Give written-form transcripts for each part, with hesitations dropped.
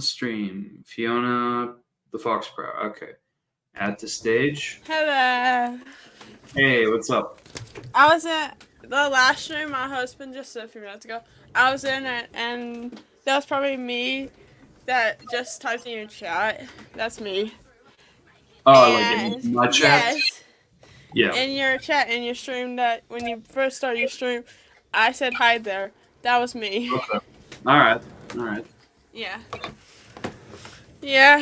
Stream. Fiona the Fox Prower. Okay. At the stage. Hello. Hey, what's up? I was in the last stream my husband just said a few minutes ago. I was in it, and that was probably me that just typed in your chat. That's me. Oh, like And in my chat? yes, Yeah. in your chat, in your stream, that when you first started your stream, I said hi there. That was me. Okay. Alright. Alright. Yeah. Yeah.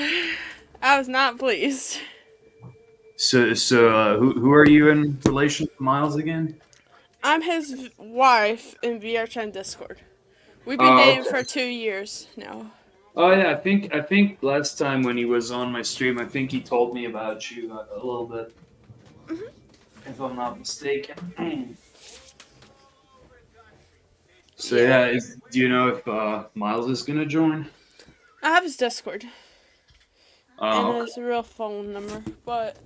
I was not pleased. So who are you in relation to Miles again? I'm his wife in VRChat Discord. We've been dating for 2 years now. Oh yeah, I think last time when he was on my stream, I think he told me about you a little bit. If I'm not mistaken. So yeah, do you know if Miles is gonna join? I have his Discord. And Okay. his real phone number, but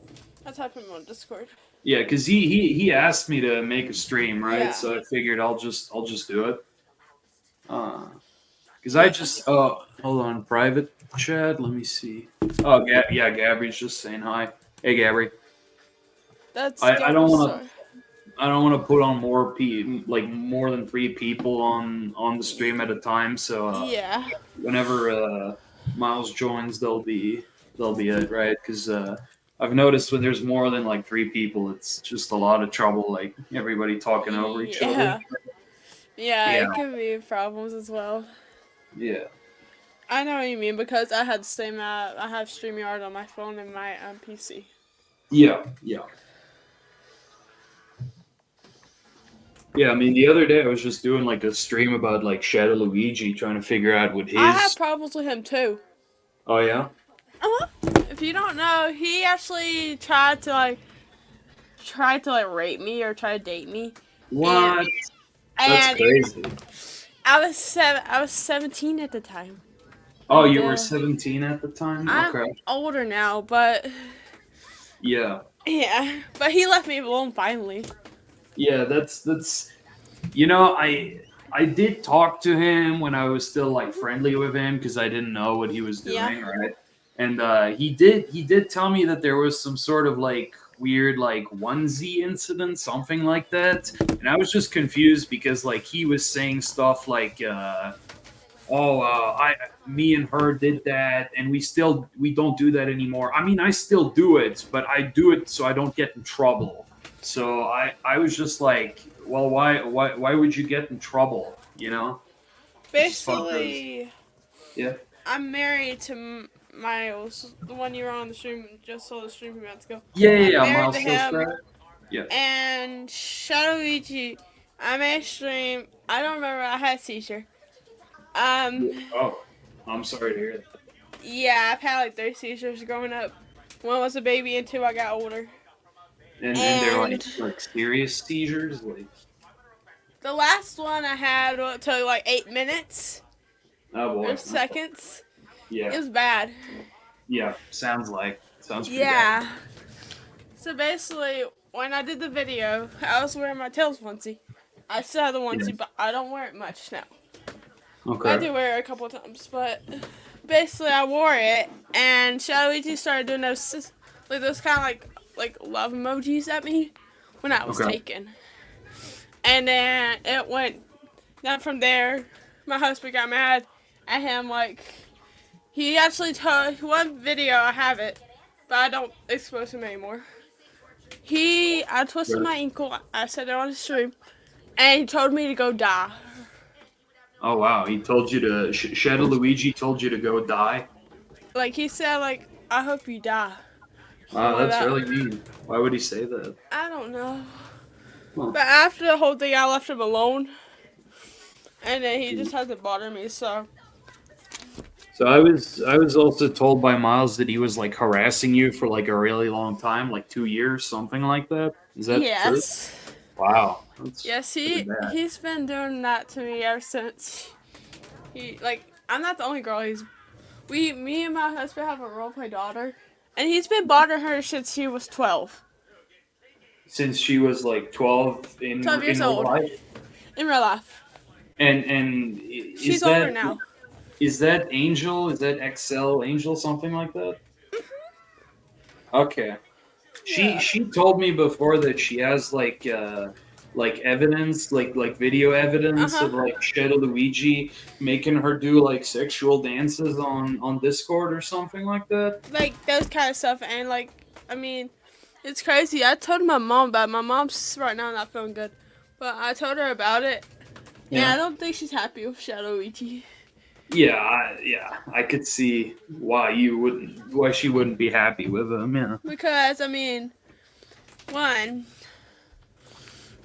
I type him on Discord. Yeah, because he asked me to make a stream, right? Yeah. So I figured I'll just do it. Because I just hold on, private chat. Let me see. Oh, yeah, Gabby's just saying hi. Hey, Gabby. That's I don't want to. I don't want to put on more more than 3 people on the stream at a time. So yeah. whenever Miles joins, they'll be it, right? Because I've noticed when there's more than like 3 people, it's just a lot of trouble. Like everybody talking over each other. Yeah, it can be problems as well. Yeah. I know what you mean because I had the same app. I have StreamYard on my phone and my PC. Yeah. Yeah, I mean, the other day I was just doing like a stream about like ShadowLuigi, trying to figure out what his. I have problems with him too. Oh yeah. If you don't know, he actually tried to rape me or try to date me. What? That's crazy. I was 17 at the time. Oh, you were 17 at the time? I'm older now, but yeah. Yeah, but he left me alone finally. Yeah, that's you know, I did talk to him when I was still like friendly with him because I didn't know what he was doing, right? And he did tell me that there was some sort of like weird like onesie incident, something like that. And I was just confused because like he was saying stuff like me and her did that and we don't do that anymore. I mean, I still do it, but I do it so I don't get in trouble. So I was just like, well, why would you get in trouble, you know? Basically, yeah. I'm married to Miles, the one you were on the stream, just saw the stream a few minutes ago. Yeah, Miles to him. Yeah. And ShadowLuigi, I made a stream. I don't remember. I had a seizure. Oh, I'm sorry to hear that. Yeah, I've had like 3 seizures growing up. 1 was a baby, and 2 I got older. And they're like serious seizures, like. The last one I had took like 8 minutes. Oh boy. Or seconds. Yeah. It was bad. Yeah, sounds pretty bad. So basically, when I did the video, I was wearing my Tails onesie. I still have the onesie, but I don't wear it much now. Okay. I do wear it a couple of times, but basically I wore it, and ShadowLuigi started doing those kind of like love emojis at me when I was taken. And then it went down from there. My husband got mad at him, like, he actually told, one video, I have it, but I don't expose him anymore. I twisted my ankle, I said it on the stream, and he told me to go die. Oh wow, he told you to, ShadowLuigi told you to go die? Like, he said, like, I hope you die. Wow, that's really mean. Why would he say that? I don't know. Huh. But after the whole thing, I left him alone. And then he just hasn't bothered me, so. So I was also told by Miles that he was like harassing you for like a really long time, like 2 years, something like that. Is that true? Wow. Yes, he's been doing that to me ever since. I'm not the only girl. Me and my husband have a roleplay daughter, and he's been bothering her since she was 12. Since she was like 12 in 12 years real old. Life? In real life. And she's older now. Is that Angel? Is that XL Angel? Something like that? Okay. Yeah. She told me before that she has like evidence, like video evidence Uh-huh. of like ShadowLuigi making her do like sexual dances on Discord or something like that. Like those kind of stuff, and like, I mean, it's crazy. I told my mom about it. My mom's right now not feeling good, but I told her about it, and Yeah. I don't think she's happy with ShadowLuigi. Yeah, I could see why she wouldn't be happy with him. Yeah. Because, I mean, one,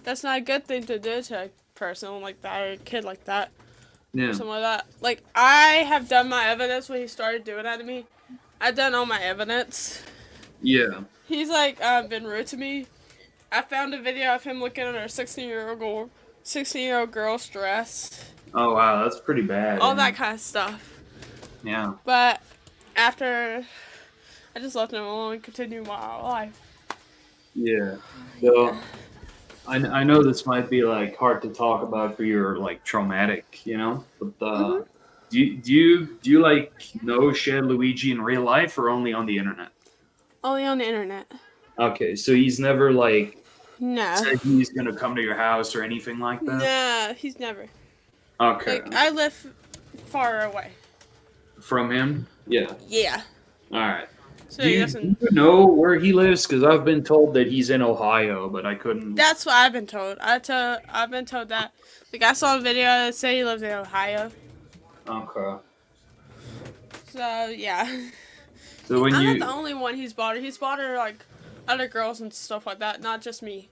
that's not a good thing to do to a person like that or a kid like that or Yeah. something like that. Like, I have done my evidence when he started doing that to me. I've done all my evidence. Yeah. He's like been rude to me. I found a video of him looking at a 16-year-old girl's dress. Oh wow, that's pretty bad. All Yeah. that kind of stuff. Yeah. But after, I just left him alone and continued my life. Yeah. So I know this might be like hard to talk about for your like traumatic, but Mhm. do you like know ShadowLuigi in real life or only on the internet? Only on the internet. Okay, so he's never like No. said he's gonna come to your house or anything like that. No, he's never. Okay, Like, I live far away. from him, yeah. Yeah. All right. So Do he you doesn't. know where he lives? Because I've been told that he's in Ohio, but I couldn't. That's what I've been told. I've been told that. Like, I saw a video that said he lives in Ohio. Okay. So, yeah. So when I'm you, not the only one he's bought her. He's bought her, like, other girls and stuff like that, not just me.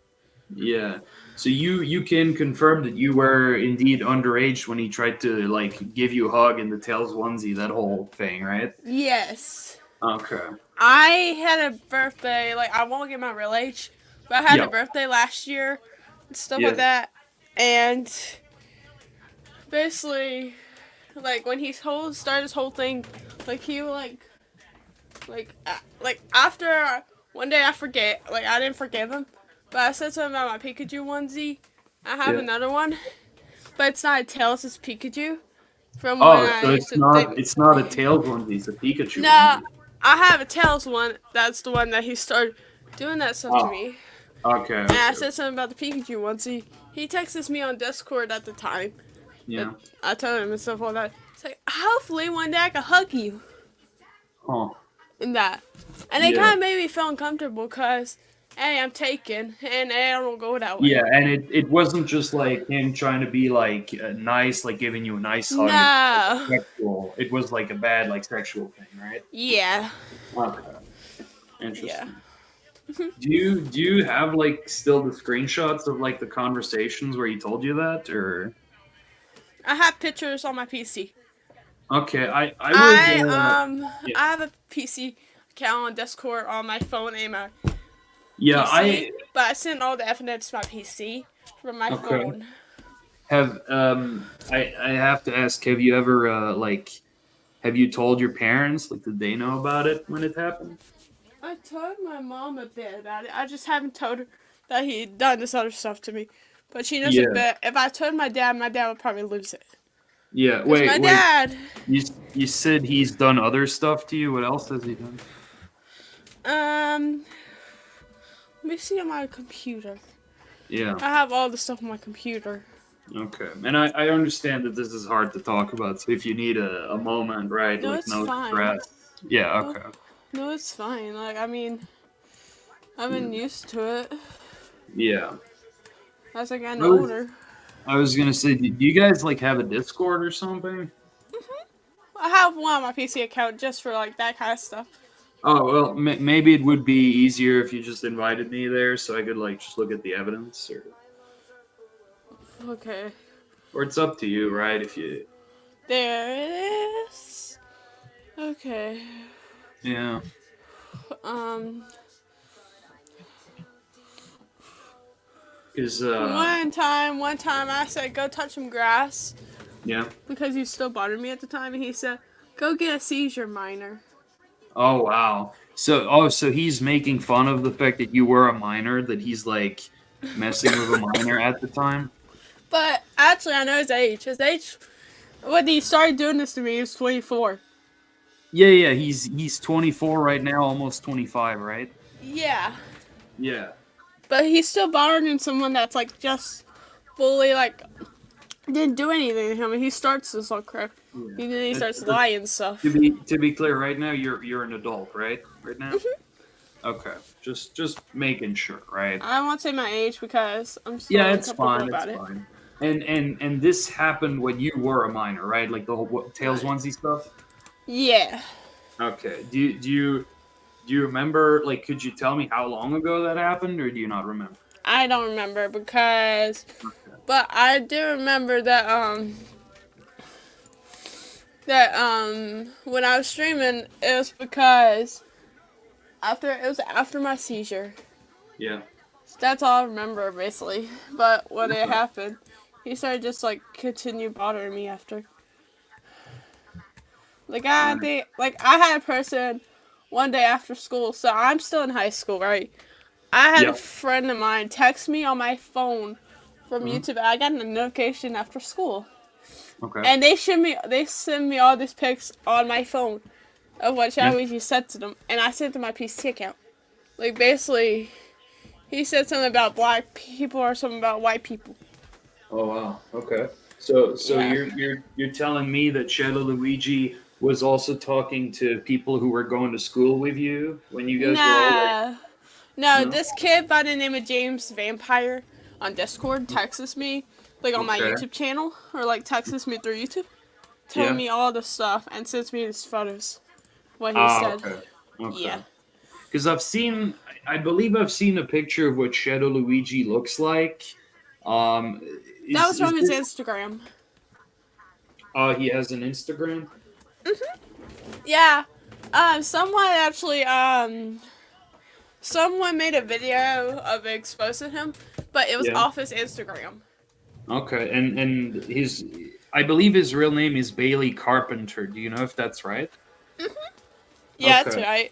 yeah. So you can confirm that you were indeed underage when he tried to like give you a hug in the Tails onesie, that whole thing, right? Yes. Okay. I had a birthday, like, I won't get my real age, but I had Yeah. a birthday last year and stuff Yeah. like that. And basically, like, when he started his whole thing, like, he would, like after one day I forget, like, I didn't forgive him, but I said something about my Pikachu onesie. I have Yeah. another one, but it's not a Tails, it's Pikachu. From when Oh, I so used to think. it's not a Tails onesie, it's a Pikachu No, onesie. I have a Tails one. That's the one that he started doing that stuff to Oh, me. okay. And I said something about the Pikachu onesie. He texted me on Discord at the time. Yeah. I told him and stuff like that. It's like, hopefully one day I can hug you. Huh. And that. And it Yeah. kind of made me feel uncomfortable because, hey, I'm taken. And I don't go that way. Yeah, and it wasn't just like him trying to be like nice, like giving you a nice hug. No. Sexual. It was like a bad like sexual thing, right? Yeah. Okay. Interesting. Yeah. Do you have like still the screenshots of like the conversations where he told you that, or I have pictures on my PC. okay? I I would yeah. I have a PC account on Discord on my phone and my Yeah, PC, but I sent all the evidence to my PC from my Okay. phone. I have to ask, have you ever have you told your parents, like, did they know about it when it happened? I told my mom a bit about it. I just haven't told her that he'd done this other stuff to me. But she knows Yeah. a bit. If I told my dad would probably lose it. Yeah, 'Cause wait, my wait. dad, You said he's done other stuff to you. What else has he done? let me see on my computer. Yeah. I have all the stuff on my computer. Okay. And I understand that this is hard to talk about. So if you need a moment, right? No, like it's no fine. stress. Yeah. Okay. No, it's fine. Like, I mean, I've been used to it Yeah. as I got Really? older. I was gonna say, do you guys like have a Discord or something? I have one on my PC account just for like that kind of stuff. Oh well, maybe it would be easier if you just invited me there, so I could like just look at the evidence, Okay. or it's up to you, right? If you, There it is. Okay. yeah, because One time I said go touch some grass yeah. because he still bothered me at the time, and he said go get a seizure minor. Oh wow. So he's making fun of the fact that you were a minor, that he's like messing with a minor at the time. But actually, I know his age. His age when he started doing this to me, he was 24. Yeah. He's 24 right now, almost 25, right? Yeah. Yeah. But he's still bothering someone that's like just fully like didn't do anything to him, and he starts this all crap. Yeah. He starts But lying and to stuff. be clear, right now you're an adult, right? Right now. Okay. Just making sure, right? I won't say my age because I'm still Yeah, it's uncomfortable fine. It's about it. fine. And this happened when you were a minor, right? Like the whole Tails Right. onesie stuff. Yeah. Okay. Do you remember? Like, could you tell me how long ago that happened, or do you not remember? I don't remember because, Okay. but I do remember that when I was streaming, it was because it was after my seizure. Yeah. That's all I remember basically. But when it Okay. happened, he started just like continue bothering me after. Like I Alright. think like I had a person one day after school, so I'm still in high school, right? I had a Yep. friend of mine text me on my phone from Mhm. YouTube. I got a notification after school, Okay. and they send me all these pics on my phone of what Yeah. ShadowLuigi said to them, and I sent to my PC account. Like basically, he said something about black people or something about white people. Oh wow. Okay. So Yeah. you're telling me that ShadowLuigi was also talking to people who were going to school with you when you guys were all like, Nah. No, no? this kid by the name of James Vampire on Discord texts me, like on my Okay. YouTube channel, or like texts me through YouTube, telling Yeah. me all this stuff and sends me his photos. What he Ah. said. Okay. Yeah. Okay. Because I believe I've seen a picture of what ShadowLuigi looks like. Um, That is was is from his this? Instagram. He has an Instagram. Yeah. Someone made a video of exposing him, but it was Yeah. off his Instagram. Okay. And I believe his real name is Bailey Carpenter. Do you know if that's right? Yeah, that's Okay. right.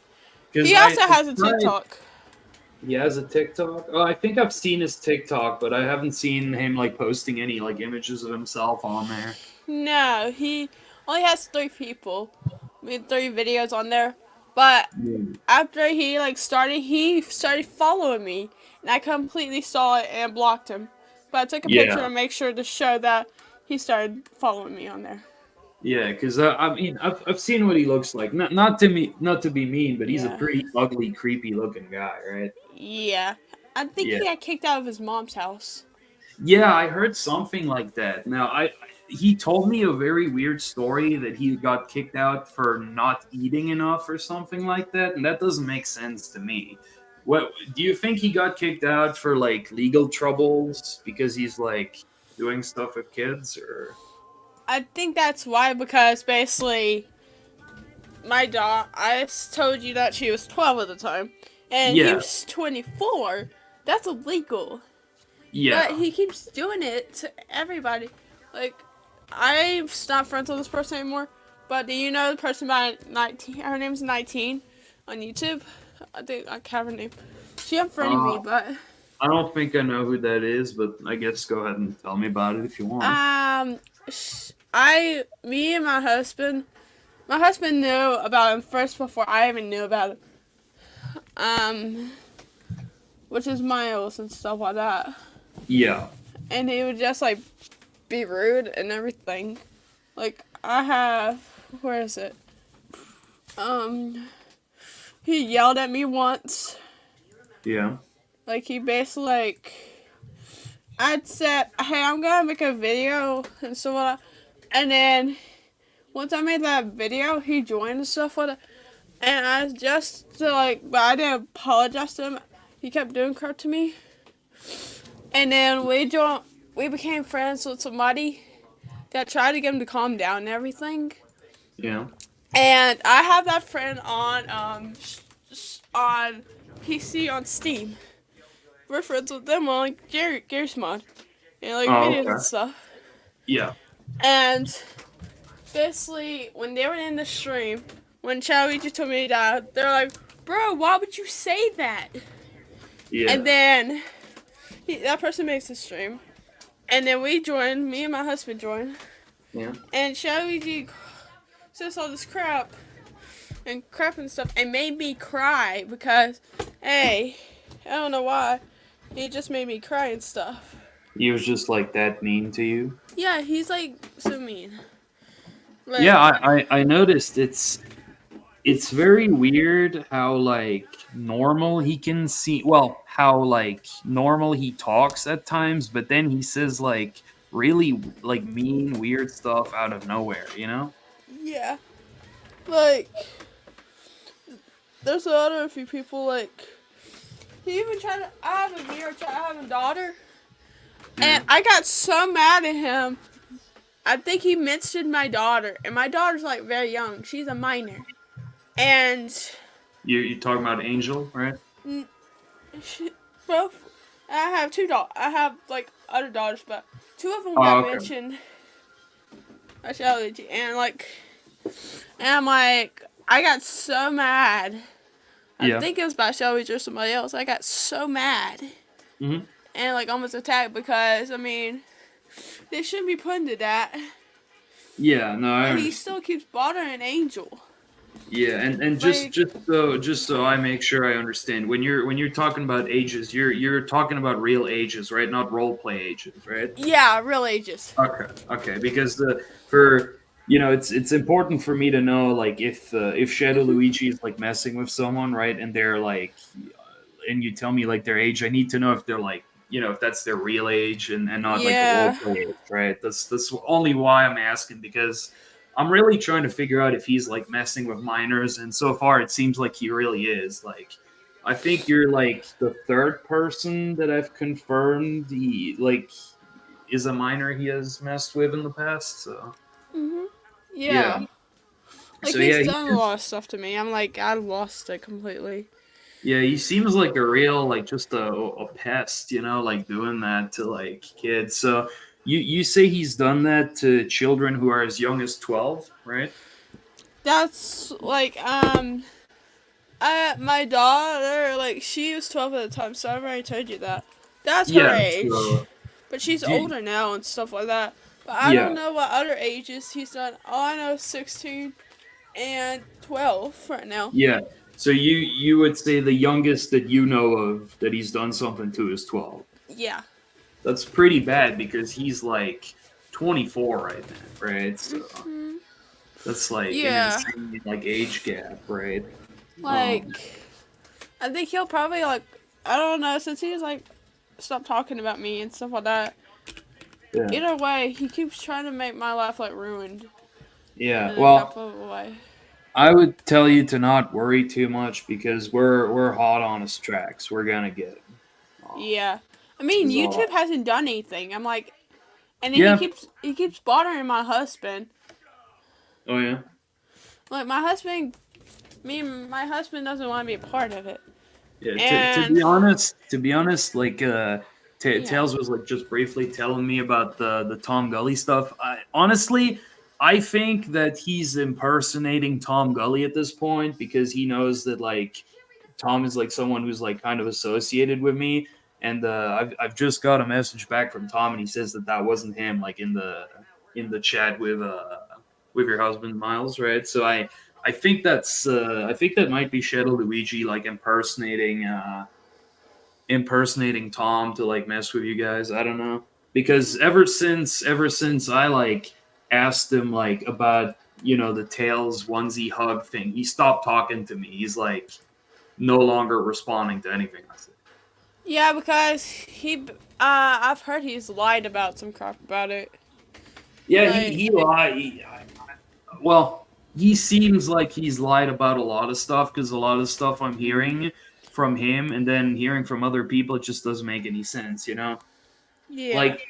Because He I also has a tried. TikTok. He has a TikTok. Oh, I think I've seen his TikTok, but I haven't seen him like posting any like images of himself on there. No, he only has 3 people. I mean, 3 videos on there. But Yeah. after he started following me, and I completely saw it and blocked him. But I took a picture Yeah. to make sure to show that he started following me on there. Yeah, because I mean, I've seen what he looks like. Not to be mean, but he's a Yeah. pretty ugly, creepy looking guy, right? Yeah. I think Yeah, he got kicked out of his mom's house. yeah, I heard something like that. Now, he told me a very weird story that he got kicked out for not eating enough or something like that, and that doesn't make sense to me. What do you think he got kicked out for like legal troubles because he's like doing stuff with kids or? I think that's why, because basically my dog, I told you that she was 12 at the time, and he Yeah, was 24. That's illegal. But yeah. he keeps doing it to everybody. Like, I'm not friends with this person anymore. But do you know the person by 19? Her name's 19 on YouTube. I think I can't remember her name. She unfriended Uh, me, but I don't think I know who that is, but I guess go ahead and tell me about it if you want. me and my husband knew about him first before I even knew about him. Which is Miles and stuff like that. Yeah. And he would just like be rude and everything. Like where is it? He yelled at me once. Yeah. Like he basically like I'd said, hey, I'm gonna make a video and so on. And then once I made that video, he joined and stuff with it. And I just but I didn't apologize to him. He kept doing crap to me. And then we became friends with somebody that tried to get him to calm down and everything. Yeah. And I have that friend on PC on Steam. We're friends with them on like Gears mod and like Oh, videos and okay. stuff. Yeah. And basically, when they were in the stream, when ShadowLuigi told me that, they're like, "Bro, why would you say that?" Yeah. And then that person makes a stream, and then we joined. Me and my husband joined, Yeah. And ShadowLuigi says all this crap and stuff and made me cry because, hey, I don't know why. He just made me cry and stuff. He was just like that mean to you. Yeah, he's like so mean. Yeah, Like, I noticed it's very weird how like normal he can see, well, how like normal he talks at times, but then he says like really like mean weird stuff out of nowhere, you know? yeah. Like, there's a few people, like, he even tried to, I have a mirror, I have a daughter, and Yeah. I got so mad at him. I think he mentioned my daughter, and my daughter's, like, very young. She's a minor. And, You talking about Angel, right? both, I have two daughters. I have, like, other daughters, but two of them Oh, got okay. mentioned by ShadowLuigi, and, like, and I'm like, I got so mad. I Yeah. think it was by ShadowLuigi or somebody else. I got so mad. Mhm. And, like, almost attacked because, I mean, they shouldn't be put into that. Yeah, no, I But he understand. still keeps bothering Angel. Yeah, and Like, just so I make sure I understand, when you're talking about ages, you're talking about real ages, right? Not role play ages, right? yeah, real ages. Okay, okay, because the for it's important for me to know like if Shadow Hmm. Luigi is like messing with someone, right, and they're like, and you tell me like their age, I need to know if they're like if that's their real age and not like the role Yeah. play age, right? That's only why I'm asking because I'm really trying to figure out if he's like messing with minors, and so far it seems like he really is. Like, I think you're like the third person that I've confirmed he like is a minor he has messed with in the past. So Hmm. yeah, Yeah. Like, so he's yeah, done a lot of stuff to me. I'm like, I lost it completely. he seems like a real like just a pest, like doing that to like kids. So you say he's done that to children who are as young as 12, right? That's, like, my daughter, like, she was 12 at the time, so I've already told you that. That's her Yeah. age. So But she's do, older now and stuff like that. But I don't yeah, know what other ages he's done. All I know is 16 and 12 right now. yeah. So you would say the youngest that you know of that he's done something to is 12. Yeah. That's pretty bad because he's like 24 right now, right? So Hmm. that's like an Yeah. insane like age gap, right? Um, Like, I think he'll probably, like, I don't know, since he's, like, stopped talking about me and stuff like that. yeah, Either way, he keeps trying to make my life, like, ruined yeah. in a Well, couple of ways. I would tell you to not worry too much because we're hot on his tracks. We're gonna get him. Yeah. I mean, Is all. YouTube hasn't done anything. I'm like, and then he Yeah. keeps bothering my husband. Oh yeah. Like, my husband, me and my husband doesn't want to be a part of it. Yeah. To And be honest, like yeah, Tails was like just briefly telling me about the Tom Gully stuff. Honestly, I think that he's impersonating Tom Gully at this point because he knows that like Tom is like someone who's like kind of associated with me, and I've just got a message back from Tom, and he says that that wasn't him, like in the chat with your husband Miles, right? So I think I think that might be Shadow Luigi like impersonating Tom to like mess with you guys. I don't know because ever since I like asked him like about the Tails onesie hug thing, he stopped talking to me. He's like no longer responding to anything I say. yeah, because I've heard he's lied about some crap about it. Yeah, Like, he lied. Well, he seems like he's lied about a lot of stuff because a lot of stuff I'm hearing from him and then hearing from other people, it just doesn't make any sense, yeah, Like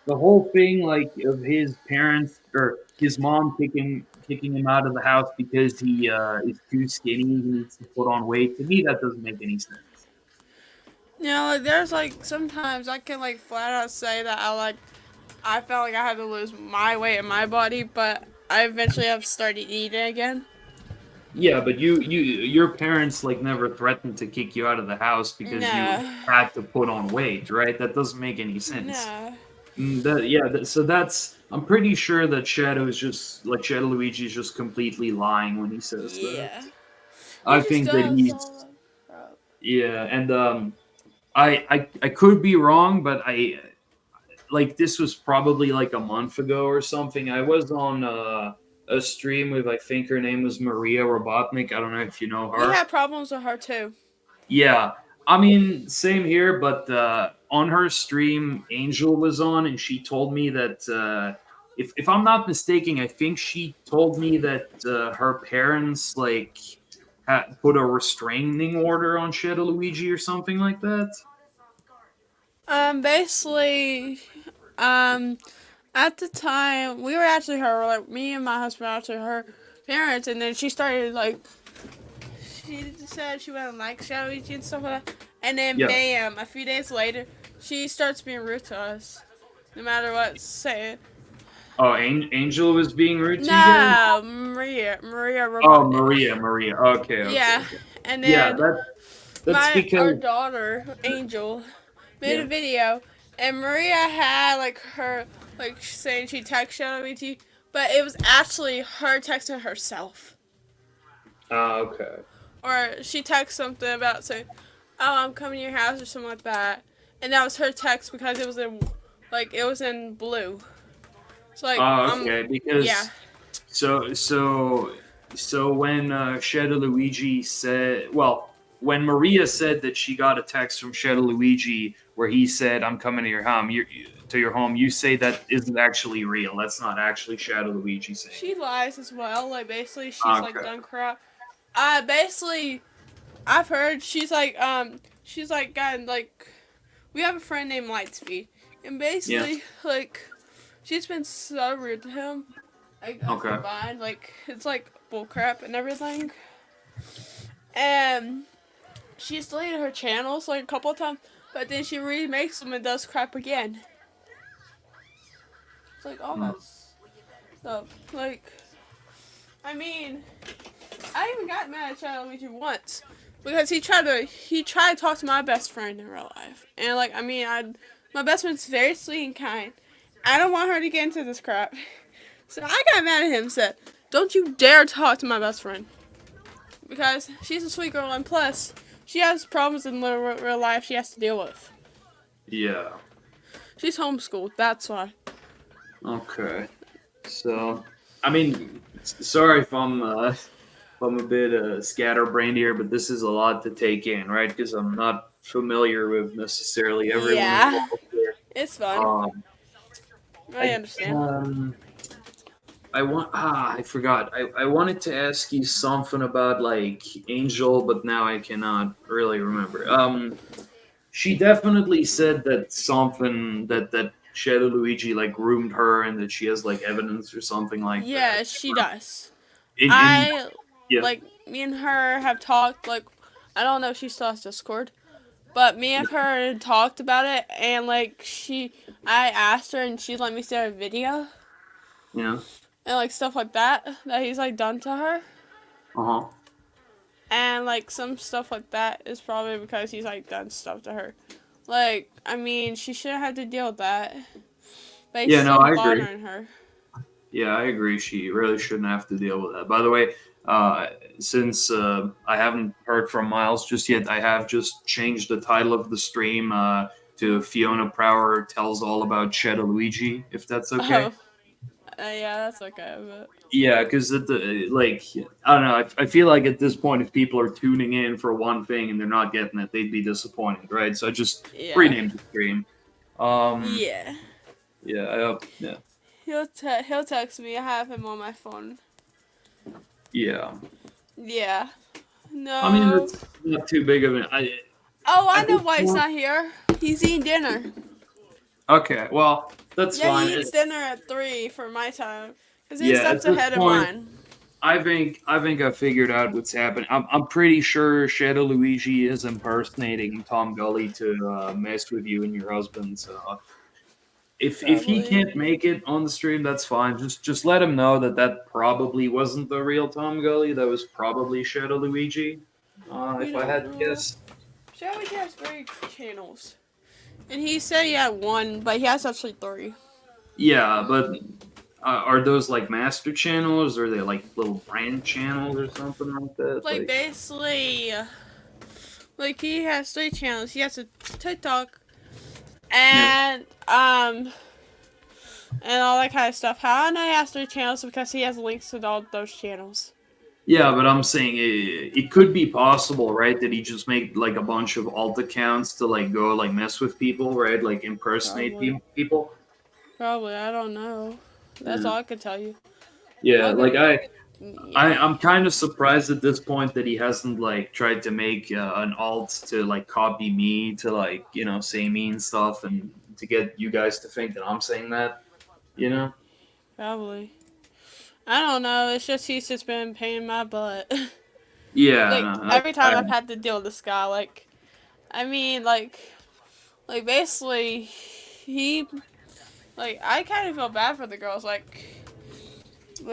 the whole thing, like of his parents or his mom kicking him out of the house because he is too skinny, he needs to put on weight. To me, that doesn't make any sense. like, there's like sometimes I can like flat out say that I felt like I had to lose my weight in my body, but I eventually have started eating again. Yeah, but your parents like never threatened to kick you out of the house because you No, had to put on weight, right? That doesn't make any sense. no. So I'm pretty sure that ShadowLuigi is just completely lying when he says that. Yeah. He I just think that does he's all that crap. yeah, and I could be wrong, but I like this was probably like a month ago or something. I was on a stream with I think her name was Maria Robotnik. I don't know if you know We her. have problems with her too. Yeah, I mean same here, but on her stream, Angel was on, and she told me that if I'm not mistaken, I think she told me that her parents like put a restraining order on Shadow Luigi or something like that. Basically, um, at the time, we were actually her, like, me and my husband were actually her parents, and then she started, like, she said she wouldn't like ShadowLuigi and stuff like that, and then Yeah. bam, a few days later, she starts being rude to us, no matter what say. Oh, Angel was being rude to you guys. No, Maria Oh, Robotnik. Maria. Okay, okay, Yeah, okay. and Yeah, then that's our because daughter Angel made a yeah. video, and Maria had like her like saying she texted ShadowLuigi, but it was actually her texting herself, Okay. or she texted something about saying, "Oh, I'm coming to your house" or something like that, and that was her text because it was in blue. So like Okay. yeah. Because so so so when Shadow Luigi said, well, when Maria said that she got a text from Shadow Luigi where he said, "I'm coming to your home," to your home, you say that isn't actually real. That's not actually Shadow Luigi saying She it. lies as well. Like basically, she's like Okay. done crap. Basically, I've heard she's like gotten like we have a friend named Lightspeed, and Yeah. basically like she's been so rude to him. I Okay. combined like it's like bullcrap and everything, and she's deleted her channels like a couple of times, but then she remakes them and does crap again. It's like all Hmm. that stuff. Like I mean, I even got mad at ShadowLuigi once because he tried to talk to my best friend in real life, and like my best friend's very sweet and kind. I don't want her to get into this crap, so I got mad at him. And said, "Don't you dare talk to my best friend because she's a sweet girl, and plus she has problems in real life she has to deal with. Yeah. She's homeschooled, that's why." Okay. So, I mean, sorry if I'm a bit scatterbrained here, but this is a lot to take in, right? Because I'm not familiar with necessarily everyone Yeah, involved here. it's fun. Um, I I understand. I forgot. I wanted to ask you something about like Angel, but now I cannot really remember. She definitely said that something that Shadow Luigi like groomed her, and that she has like evidence or something like that. Yeah, she does. In I yeah, like me and her have talked like I don't know if she still has Discord, but me and her had talked about it and like I asked her and she let me see her video yeah, and like stuff like that he's like done to her. uh huh. And like some stuff like that is probably because he's like done stuff to her. Like, I mean, she shouldn't have to deal with that. But he's Yeah, no, still I agree. bothering her. Yeah, I agree. She really shouldn't have to deal with that. By the way, since I haven't heard from Miles just yet, I have just changed the title of the stream to Fiona Prower tells all about Shadow Luigi, if that's okay. Oh, yeah, that's okay. But Yeah, because like I don't know, I feel like at this point, if people are tuning in for one thing and they're not getting it, they'd be disappointed, right? So I just yeah, renamed the stream. Um, yeah. yeah, I hope, yeah, He'll text me. I have him on my phone. yeah. Yeah. I mean, No. that's not too big of an. Oh, I At know this why he's point, not here. He's eating dinner. okay, well, that's Yeah, fine. he eats dinner at 3 for my time. Because his Yeah, stuff's at this ahead of point, mine. I think I figured out what's happening. I'm pretty sure Shadow Luigi is impersonating Tom Gully to mess with you and your husband. So if he Probably. can't make it on the stream, that's fine. Just let him know that that probably wasn't the real Tom Gully. That was probably Shadow Luigi. We If I don't had to know. guess. Shadow has 3 channels. And he said he had 1, but he has actually 3. Yeah, but are those like master channels, or are they like little brand channels or something like that? Like Like, basically, like he has 3 channels. He has a TikTok yeah, and all that kind of stuff. How I know he has 3 channels because he has links to all those channels. yeah, but I'm saying it could be possible, right? That he just make like a bunch of alt accounts to like go like mess with people, right? Like impersonate Probably. people. Probably. I don't know. That's Yeah, all I could tell you. yeah. I'll go. Like Yeah. I'm kind of surprised at this point that he hasn't like tried to make an alt to like copy me to like say mean stuff and to get you guys to think that I'm saying that. You know? Probably. I don't know. It's just he's just been paying my butt. Yeah. Like No, every time I've had to deal with this guy, like I mean, like basically, he like I kind of feel bad for the girls, like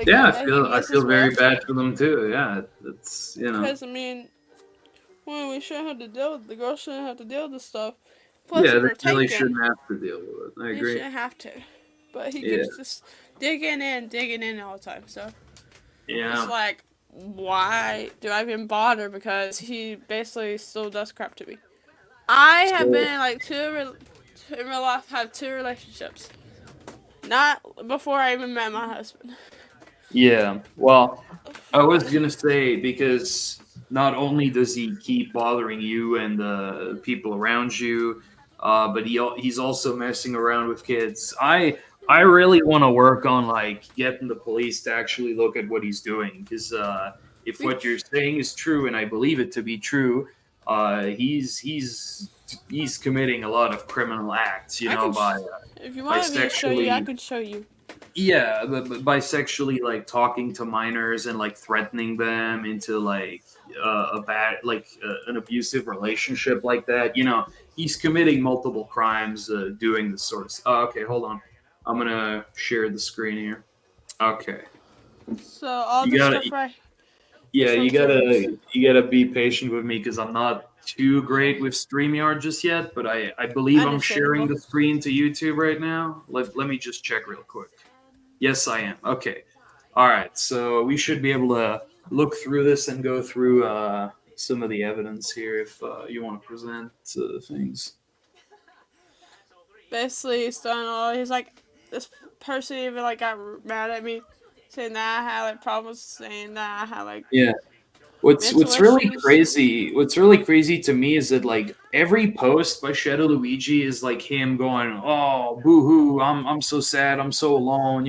yeah. that he I messes feel very with, bad for them too. Yeah. It's because I mean, well, we shouldn't have to deal with the girls shouldn't have to deal with this stuff. Plus, yeah. if They we're really taken, shouldn't have to deal with it. I he agree. shouldn't have to. But he Yeah. keeps just digging in all the time. So it's Yeah. like, why do I even bother? Because he basically still does crap to me. I have So been in like in real life have 2 relationships. Not before I even met my husband. yeah. Well, I was gonna say because not only does he keep bothering you and the people around you, but he's also messing around with kids. I really want to work on like getting the police to actually look at what he's doing because if We, what you're saying is true, and I believe it to be true, he's committing a lot of criminal acts, I can, if you by wanted me to show you, I sexually could show you. yeah, but by sexually like talking to minors and like threatening them into like a bad like an abusive relationship like that. He's committing multiple crimes doing this sort of. Oh, okay, hold on. I'm gonna share the screen here. Okay, So all you this gotta stuff right is yeah from kids. you gotta be patient with me because I'm not too great with StreamYard just yet, but I believe I'm sharing Understandable. the screen to YouTube right now. Let me just check real quick. Yes, I am. Okay. All right. So we should be able to look through this and go through some of the evidence here if you want to present things. Basically, he's done all. He's like, this person even like got mad at me, saying that I had like problems, saying that I had like Yeah. What's mental what's really issues. crazy? What's really crazy to me is that like every post by ShadowLuigi is like him going, "Oh, boo-hoo! I'm so sad. I'm so alone.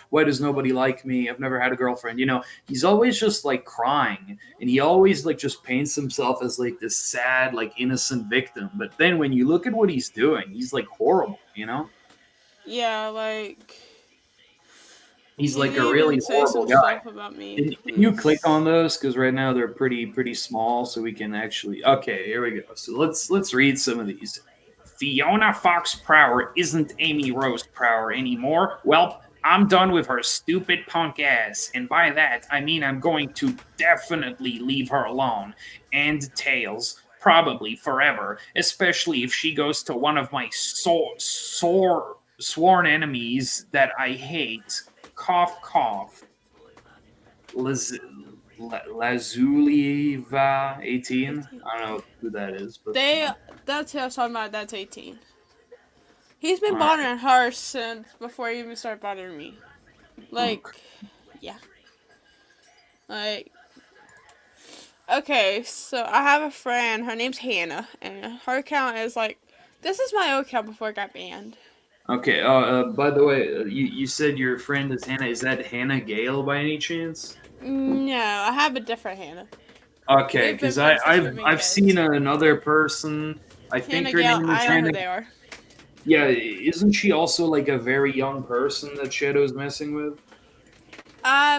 Why does nobody like me? I've never had a girlfriend." He's always just like crying, and he always like just paints himself as like this sad, like innocent victim. But then when you look at what he's doing, he's like horrible. Yeah, like He's he like a did even really say horrible some guy. stuff about me. Can you click on those? Because right now they're pretty small, so we can actually. Okay, here we go. So let's read some of these. Fiona Fox Prower isn't Amy Rose Prower anymore. Well, I'm done with her stupid punk ass, and by that I mean I'm going to definitely leave her alone. And Tails, probably forever, especially if she goes to one of my sworn enemies that I hate. Cough, cough. Laz- Lazuliva 18. 18. I don't know who that is, but They that's who I was talking about. That's 18. He's been all right. bothering her since before he even started bothering me. Okay. Like, yeah, like okay. So I have a friend. Her name's Hannah, and her account is like this is my old account before it got banned. Okay. By the way, you said your friend is Hannah. Is that Hannah Gale by any chance? No, I have a different Hannah. Okay, We've been because friends since we've been I've seen kids. another person. I think Hannah her Gale, name is I know who Hannah. they are. Yeah, isn't she also like a very young person that Shadow's messing with?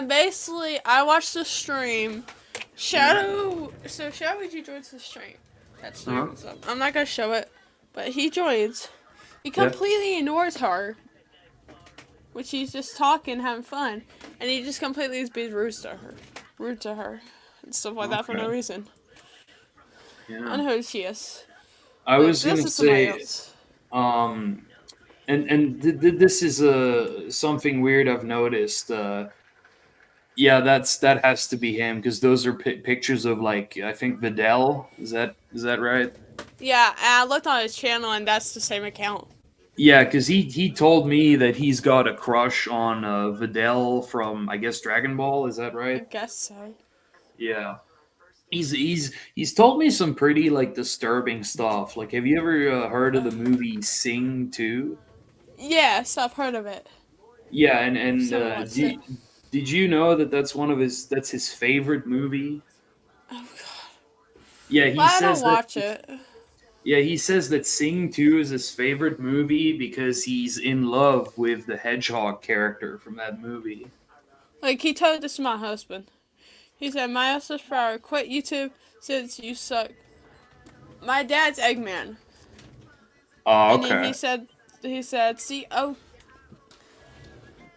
Basically, I watched the stream. Yeah. ShadowLuigi joins the stream. That Uh huh. stream, so I'm not gonna show it, but he joins. He Yeah. completely ignores her, which he's just talking, having fun, and he just completely is being rude to her, and stuff like that for no Okay. reason. I Yeah. don't know who she is. I Like was this gonna is somebody say, else. um, This is something weird I've noticed. Yeah, that has to be him because those are pictures of like I think Vidal. Is that right? Yeah, and I looked on his channel, and that's the same account. Yeah, because he told me that he's got a crush on Vidal from I guess Dragon Ball. Is that I right? guess so. Yeah. He's told me some pretty like disturbing stuff. Like, have you ever heard of the movie Sing 2? Yes, I've heard of it. Yeah, Just and never watched it. did you know that that's his favorite movie? Oh god. Yeah, Why I don't watch it? he says that Sing 2 is his favorite movie because he's in love with the hedgehog character from that movie. Like he told this to my husband. He said, "My husband's Prower, quit YouTube since you suck." My dad's Eggman, Oh, and then okay. he said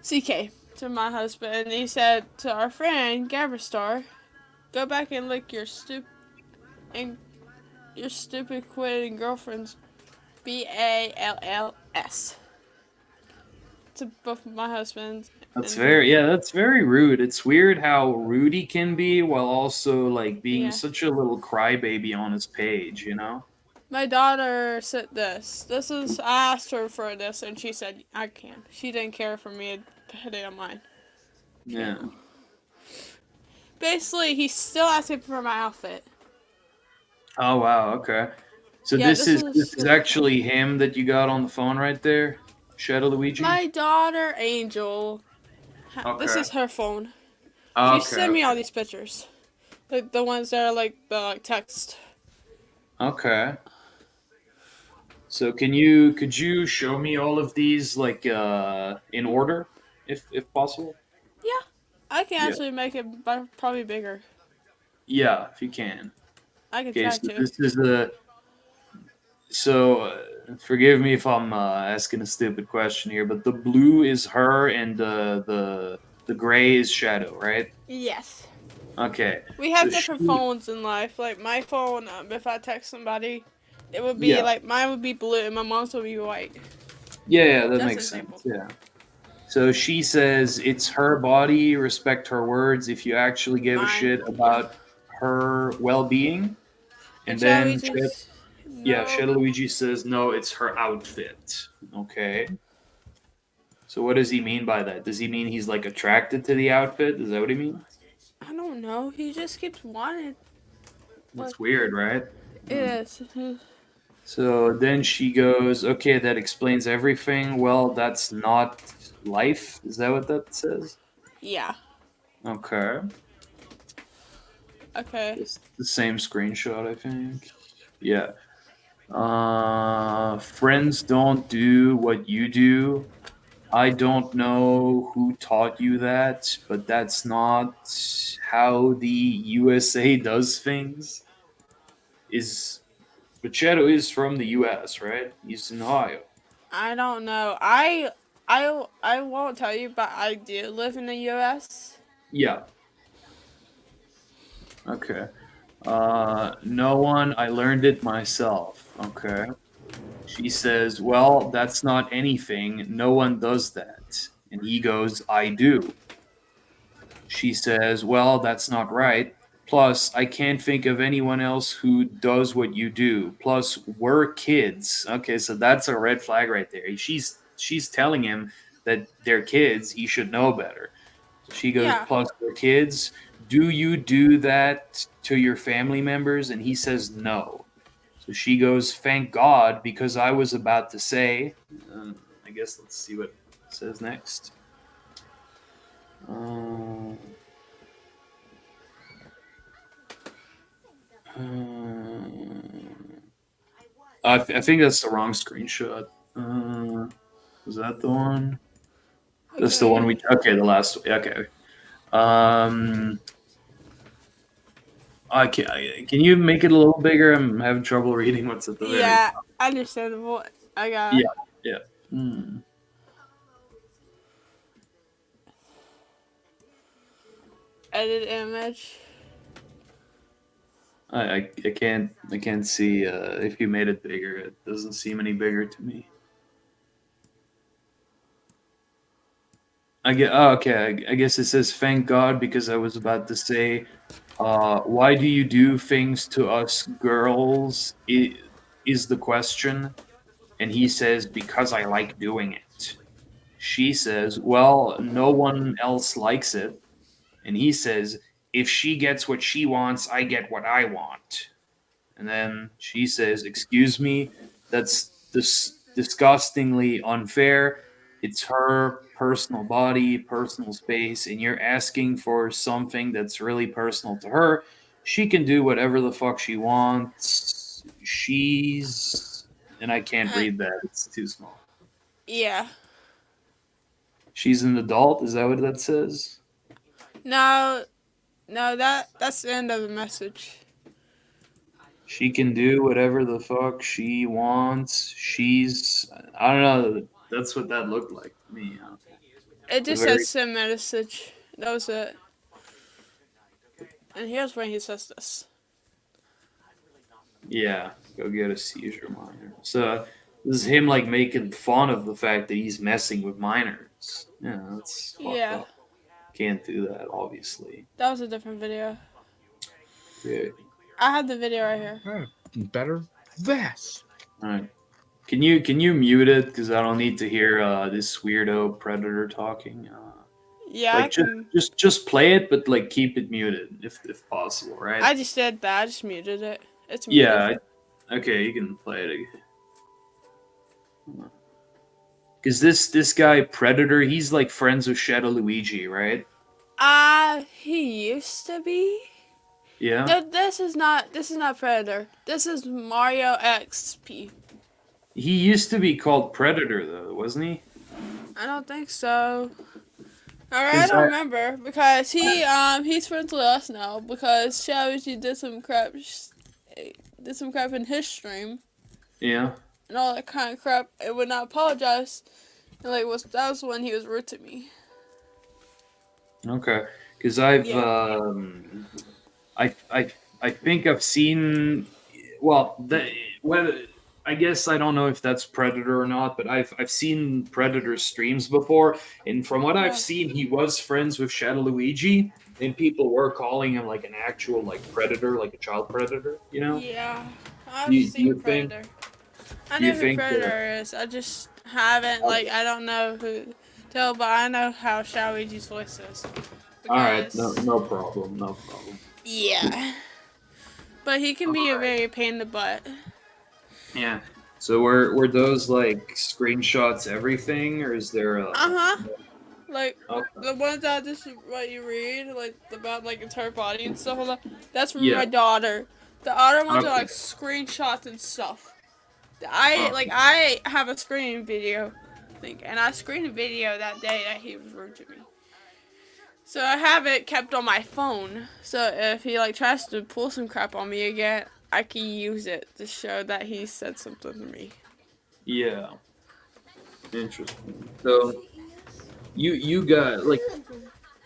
CK to my husband, and he said to our friend Gabberstar, "Go back and lick your stupid quitting girlfriend's BALLS." To both my husbands and That's very rude. It's weird how rude he can be while also like being yeah. such a little crybaby on his page, you know? My daughter said this. I asked her for this, and she said I can. She didn't care for me to put it on my Yeah. channel. Basically, he's still asking for my outfit. Oh wow, okay. So Yeah, this is actually him that you got on the phone right there? ShadowLuigi? my daughter Angel. This Okay. is her phone. Oh, She okay, sent me all okay. these pictures, like the ones that are like the text. Okay. So could you show me all of these like in order if possible? Yeah, I can Yeah. actually make it probably bigger. Yeah, if you can. I can Okay, try so to. this is a so forgive me if I'm asking a stupid question here, but the blue is her and the gray is Shadow, right? Yes. Okay. We So have different she phones in life. Like my phone, if I text somebody, it would be yeah. like mine would be blue and my mom's would be white. Yeah, that Just an makes sense. example. Yeah. So she says it's her body, respect her words if you actually give a Mine, shit yeah. about her well-being. And And shall we then just Shadow no? Luigi says no, it's her outfit. Okay. So what does he mean by that? Does he mean he's like attracted to the outfit? Is that what he means? I don't know. He just keeps wanting. Like That's weird, right? it is. So then she goes, okay, that explains everything. Well, that's not life. Is that what that says? Yeah. Okay. Okay. It's the same screenshot, I think. Yeah. Friends don't do what you do. I don't know who taught you that, but that's not how the USA does things. Is But Shadow is from the US, right? He's in Ohio. I don't know. I won't tell you, but I do live in the U.S. Yeah. Okay. No one. I learned it myself. Okay. She says, "Well, that's not anything. No one does that." And he goes, "I do." She says, "Well, that's not right. Plus, I can't think of anyone else who does what you do. Plus, we're kids." Okay, so that's a red flag right there. She's telling him that they're kids. He should know better. So she goes, Yeah. "Plus, we're kids. Do you do that to your family members?" And he says, "No." So she goes, "Thank God, because I was about to say." I guess let's see what it says next. Uh, I think that's the wrong screenshot. Was that the one? That's the one Okay. we. Okay, the last. Okay. Um, can you make it a little bigger? I'm having trouble reading what's at the very. Yeah. Understandable. I got Yeah. Yeah. Hmm. edit image. I can't see if you made it bigger. It doesn't seem any bigger to me. I get. Oh, okay. I guess it says thank God because I was about to say, why do you do things to us girls? Is the question, and he says because I like doing it. She says, well, no one else likes it, and he says, if she gets what she wants, I get what I want. And then she says, excuse me, that's disgustingly unfair. It's her personal body, personal space, and you're asking for something that's really personal to her. She can do whatever the fuck she wants. She's. And I can't Uh, read that, it's too small. yeah. She's an adult? Is that what that says? No, no, that's the end of the message. She can do whatever the fuck she wants. She's. I don't know. That's what that looked like to me. It The just says very. send message. That was it. And here's when he says this. Yeah, go get a seizure minor. So this is him like making fun of the fact that he's messing with minors. Yeah, that's fucked Yeah, up. Can't do that, obviously. that was a different video. Yeah. I have the video right here. Better this. All right. Can you mute it because I don't need to hear this weirdo predator talking. Yeah, I Like can. just play it, but like keep it muted if possible, right? I just did that. I just muted it. It's muted. Yeah. Okay, you can play it again. Because this guy Predator, he's like friends with ShadowLuigi, right? He used to be. Yeah. No, this is not Predator. This is Mario XP. He used to be called Predator though, wasn't he? I don't think so. Alright, I 'Cause don't remember because he's friends with us now because ShadowLuigi did some crap in his stream Yeah. and all that kind of crap and would not apologize. And that was when he was rude to me. Okay. Because I've Yeah. I think I've seen. Well, whether I guess I don't know if that's Predator or not, but I've seen Predator streams before, and from what I've Yeah. seen, he was friends with ShadowLuigi, and people were calling him like an actual like predator, like a child predator. You know? Yeah. I've Do seen you think? Predator. I Do know you who think? Predator is. I just haven't I don't know who tell, but I know how ShadowLuigi's voice is. All right. Because No problem. No problem. yeah. But he can be a very pain in the butt. Yeah. So were those like screenshots everything, or is there a? Like Okay. the ones that just what you read, like about like entire body and stuff like that. That's from Yeah. my daughter. The other ones are Okay. like screenshots and stuff. Oh. I have a screening video, I think, and I screened a video that day that he was rude to me. So I have it kept on my phone. So if he like tries to pull some crap on me again, I can use it to show that he said something to me. Yeah. Interesting. So you got like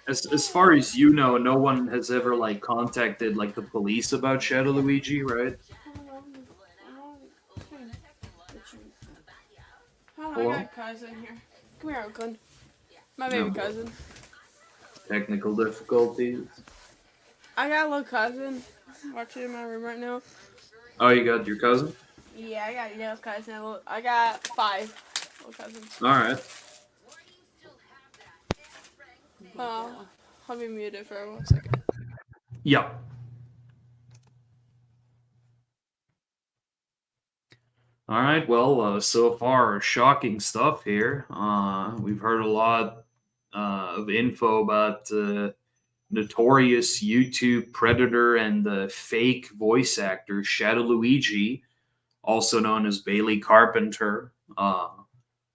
as far as you know, no one has ever like contacted like the police about ShadowLuigi, right? Oh, Hello? I got a cousin here. Come here, Oakland. My baby No. cousin. Technical difficulties. I got a little cousin watching in my room right now. Oh, you got your cousin? Yeah, I got a little cousin. I got 5 little cousins. All right. Let me mute it for 1 second. Yeah. All right. Well, so far shocking stuff here. We've heard a lot of info about notorious YouTube predator and the fake voice actor ShadowLuigi, also known as Bailey Carpenter,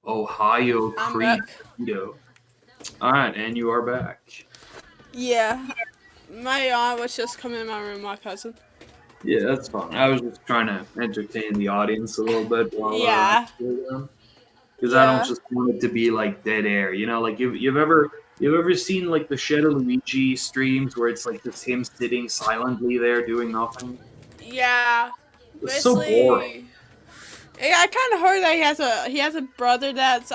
Ohio I'm Creed. back. All right, and you are back. Yeah. My aunt was just coming in my room, my cousin. Yeah, that's fine. I was just trying to entertain the audience a little bit while Yeah. because I don't just want it to be like dead air. You know, like you've ever seen like the ShadowLuigi streams where it's like just him sitting silently there doing nothing? Yeah. It's so boring. Yeah, I kind of heard that he has a brother that's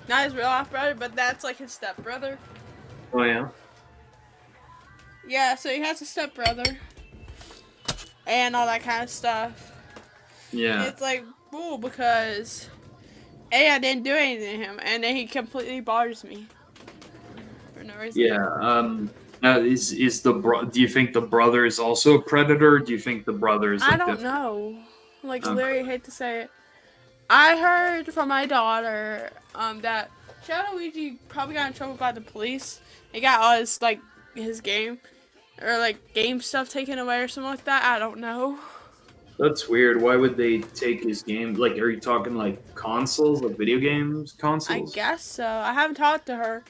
not his real life brother, but that's like his stepbrother. Oh yeah. Yeah, so he has a stepbrother and all that kind of stuff. Yeah. It's like, cool, because A, I didn't do anything to him, and then he completely bothers me for no reason. Yeah. Now, do you think the brother is also a predator? Do you think the brother is I like don't different? know. Like, Okay. literally hate to say it. I heard from my daughter that ShadowLuigi probably got in trouble by the police. He got all his, like, his game, or, like, game stuff taken away or something like that. I don't know. That's weird. Why would they take his game? Like, are you talking like consoles, like video games I consoles? guess so. I haven't talked to her.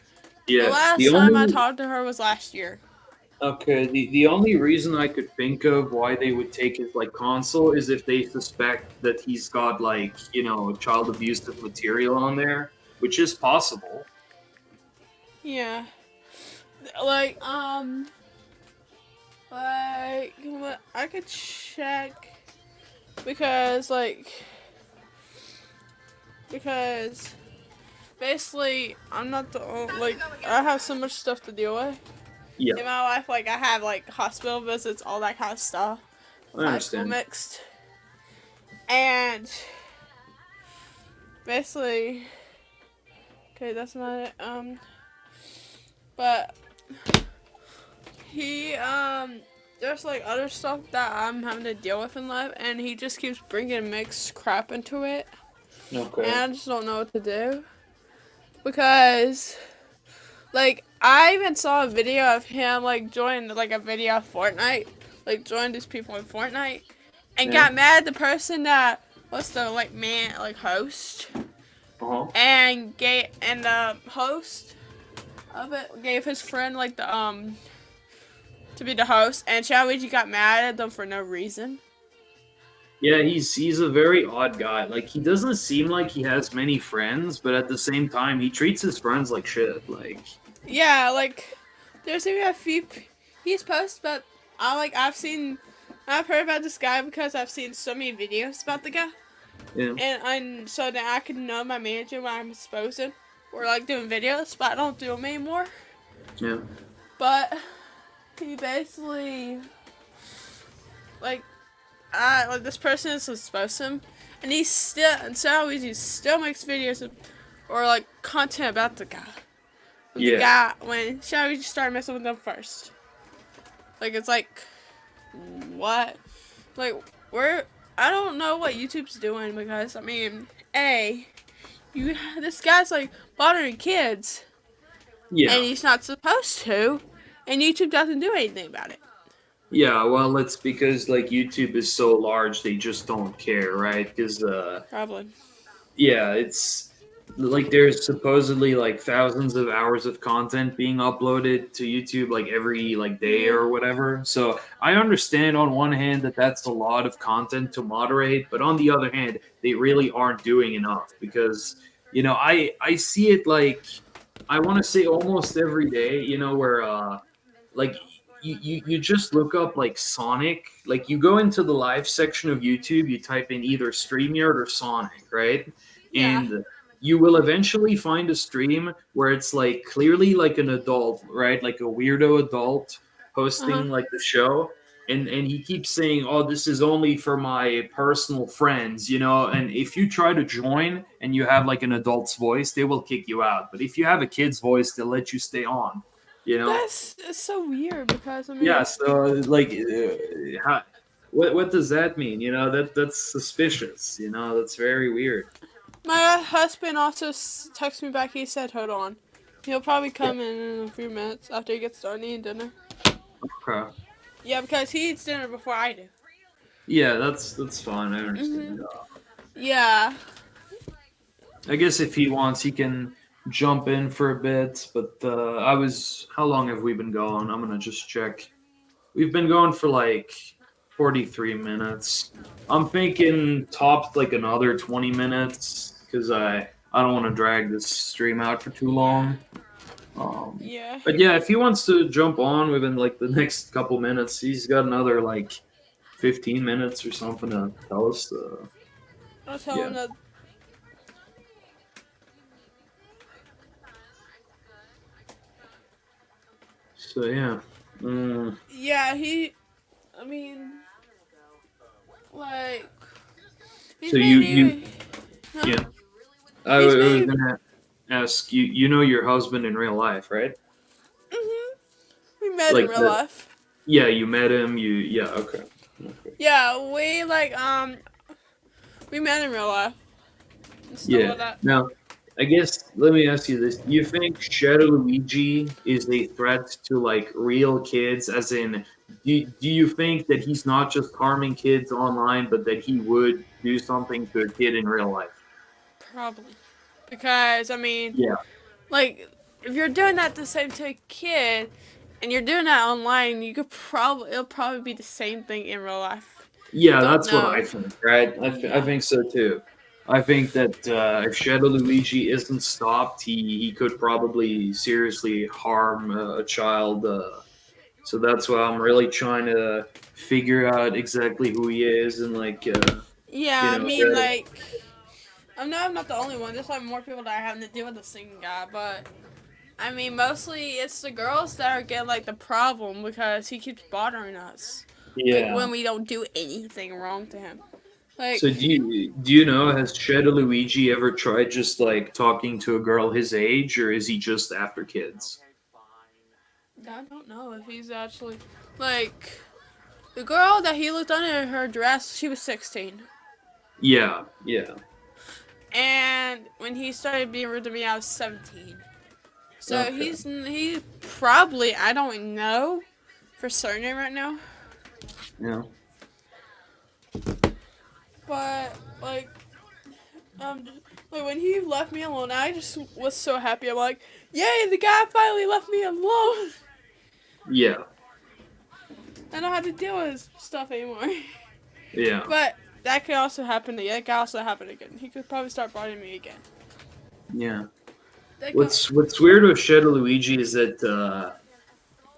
The Yeah. The last time I only talked to her was last year. Okay, the only reason I could think of why they would take his like console is if they suspect that he's got like, child abusive material on there, which is possible. Yeah. Like, I could check because basically I'm not the only, like, I have so much stuff to deal with Yeah, in my life. Like, I have like hospital visits, all that kind of stuff. I High school understand. mixed, and basically, okay, that's not it. But he there's like other stuff that I'm having to deal with in life, and he just keeps bringing mixed crap into it, and Okay. I just don't know what to do because, like, I even saw a video of him like join like a video of Fortnite, like join these people in Fortnite, and Yeah. got mad at the person that was the like man like host, Uh-huh. and the host of it gave his friend like the to be the host, and ShadowLuigi got mad at them for no reason. Yeah, he's a very odd guy. Like he doesn't seem like he has many friends, but at the same time he treats his friends like shit. Like Yeah, like there's even a few he's posted, but I've heard about this guy because I've seen so many videos about the guy, yeah. and so that I can know my manager when I'm exposing or like doing videos, but I don't do them anymore. Yeah. But he basically like this person is supposed to him, and ShadowLuigi still makes videos or like content about the guy. Yeah. The guy when ShadowLuigi started messing with them first. Like, it's like, what? Like, I don't know what YouTube's doing because I mean, this guy's like bothering kids, Yeah. and he's not supposed to, and YouTube doesn't do anything about it. Yeah, well, it's because like YouTube is so large, they just don't care, right? Because Probably. yeah, it's like there's supposedly like thousands of hours of content being uploaded to YouTube like every like day or whatever. So I understand on one hand that that's a lot of content to moderate, but on the other hand, they really aren't doing enough because I see it like I want to say almost every day, where like you just look up like Sonic, like you go into the live section of YouTube, you type in either StreamYard or Sonic, right? Yeah. And you will eventually find a stream where it's like clearly like an adult, right? Like a weirdo adult hosting like the show. And he keeps saying, "Oh, this is only for my personal friends," and if you try to join and you have like an adult's voice, they will kick you out. But if you have a kid's voice, they'll let you stay on. That's so weird because I mean, Yeah, so like, what does that mean? That's suspicious. That's very weird. my husband also texted me back. He said, "Hold on, he'll probably Yeah. come in a few minutes after he gets done eating dinner." Okay. Yeah, because he eats dinner before I do. Yeah, that's fine. I understand. Yeah. I guess if he wants, he can jump in for a bit. But how long have we been going? I'm gonna just check. We've been going for like 43 minutes. I'm thinking topped like another 20 minutes because I don't want to drag this stream out for too long. Yeah. But yeah, if he wants to jump on within like the next couple minutes, he's got another like 15 minutes or something to tell us. I'll tell Yeah. him that. So yeah. Yeah, I mean, like, he's So you made huh? yeah. I He's was made, gonna ask you. You know your husband in real life, right? hmm we met in Like real the life. yeah, you met him. Yeah, okay. Okay. Yeah, we met in real life and stuff Yeah. like that. Now, I guess let me ask you this: do you think ShadowLuigi is a threat to like real kids? As in, do you think that he's not just harming kids online, but that he would do something to a kid in real life? Probably. Because, I mean, Yeah. like, if you're doing that the same to a kid and you're doing that online, it'll probably be the same thing in real life. Yeah, Don't that's what I know. think, right? I Yeah. think so too. I think that if ShadowLuigi isn't stopped, he could probably seriously harm a child. So that's why I'm really trying to figure out exactly who he is and like Yeah, you I know. mean, like, I know I'm not the only one. There's like more people that are having to deal with the singing guy, but I mean, mostly it's the girls that are getting like the problem because he keeps bothering us. Like Yeah. when we don't do anything wrong to him. Like, So do you know, has ShadowLuigi ever tried just like talking to a girl his age, or is he just after kids? I don't know if he's actually like the girl that he looked under her dress. She was 16, Yeah, yeah. and when he started being rude to me, I was 17. So Okay. he probably, I don't know for certain right now, Yeah. but um like when he left me alone, I just was so happy. I'm like, yay, the guy finally left me alone. Yeah. I don't have to deal with his stuff anymore. Yeah. But that could also happen. That could also happen again. He could probably start bothering me again. Yeah. That could, What's weird with ShadowLuigi is that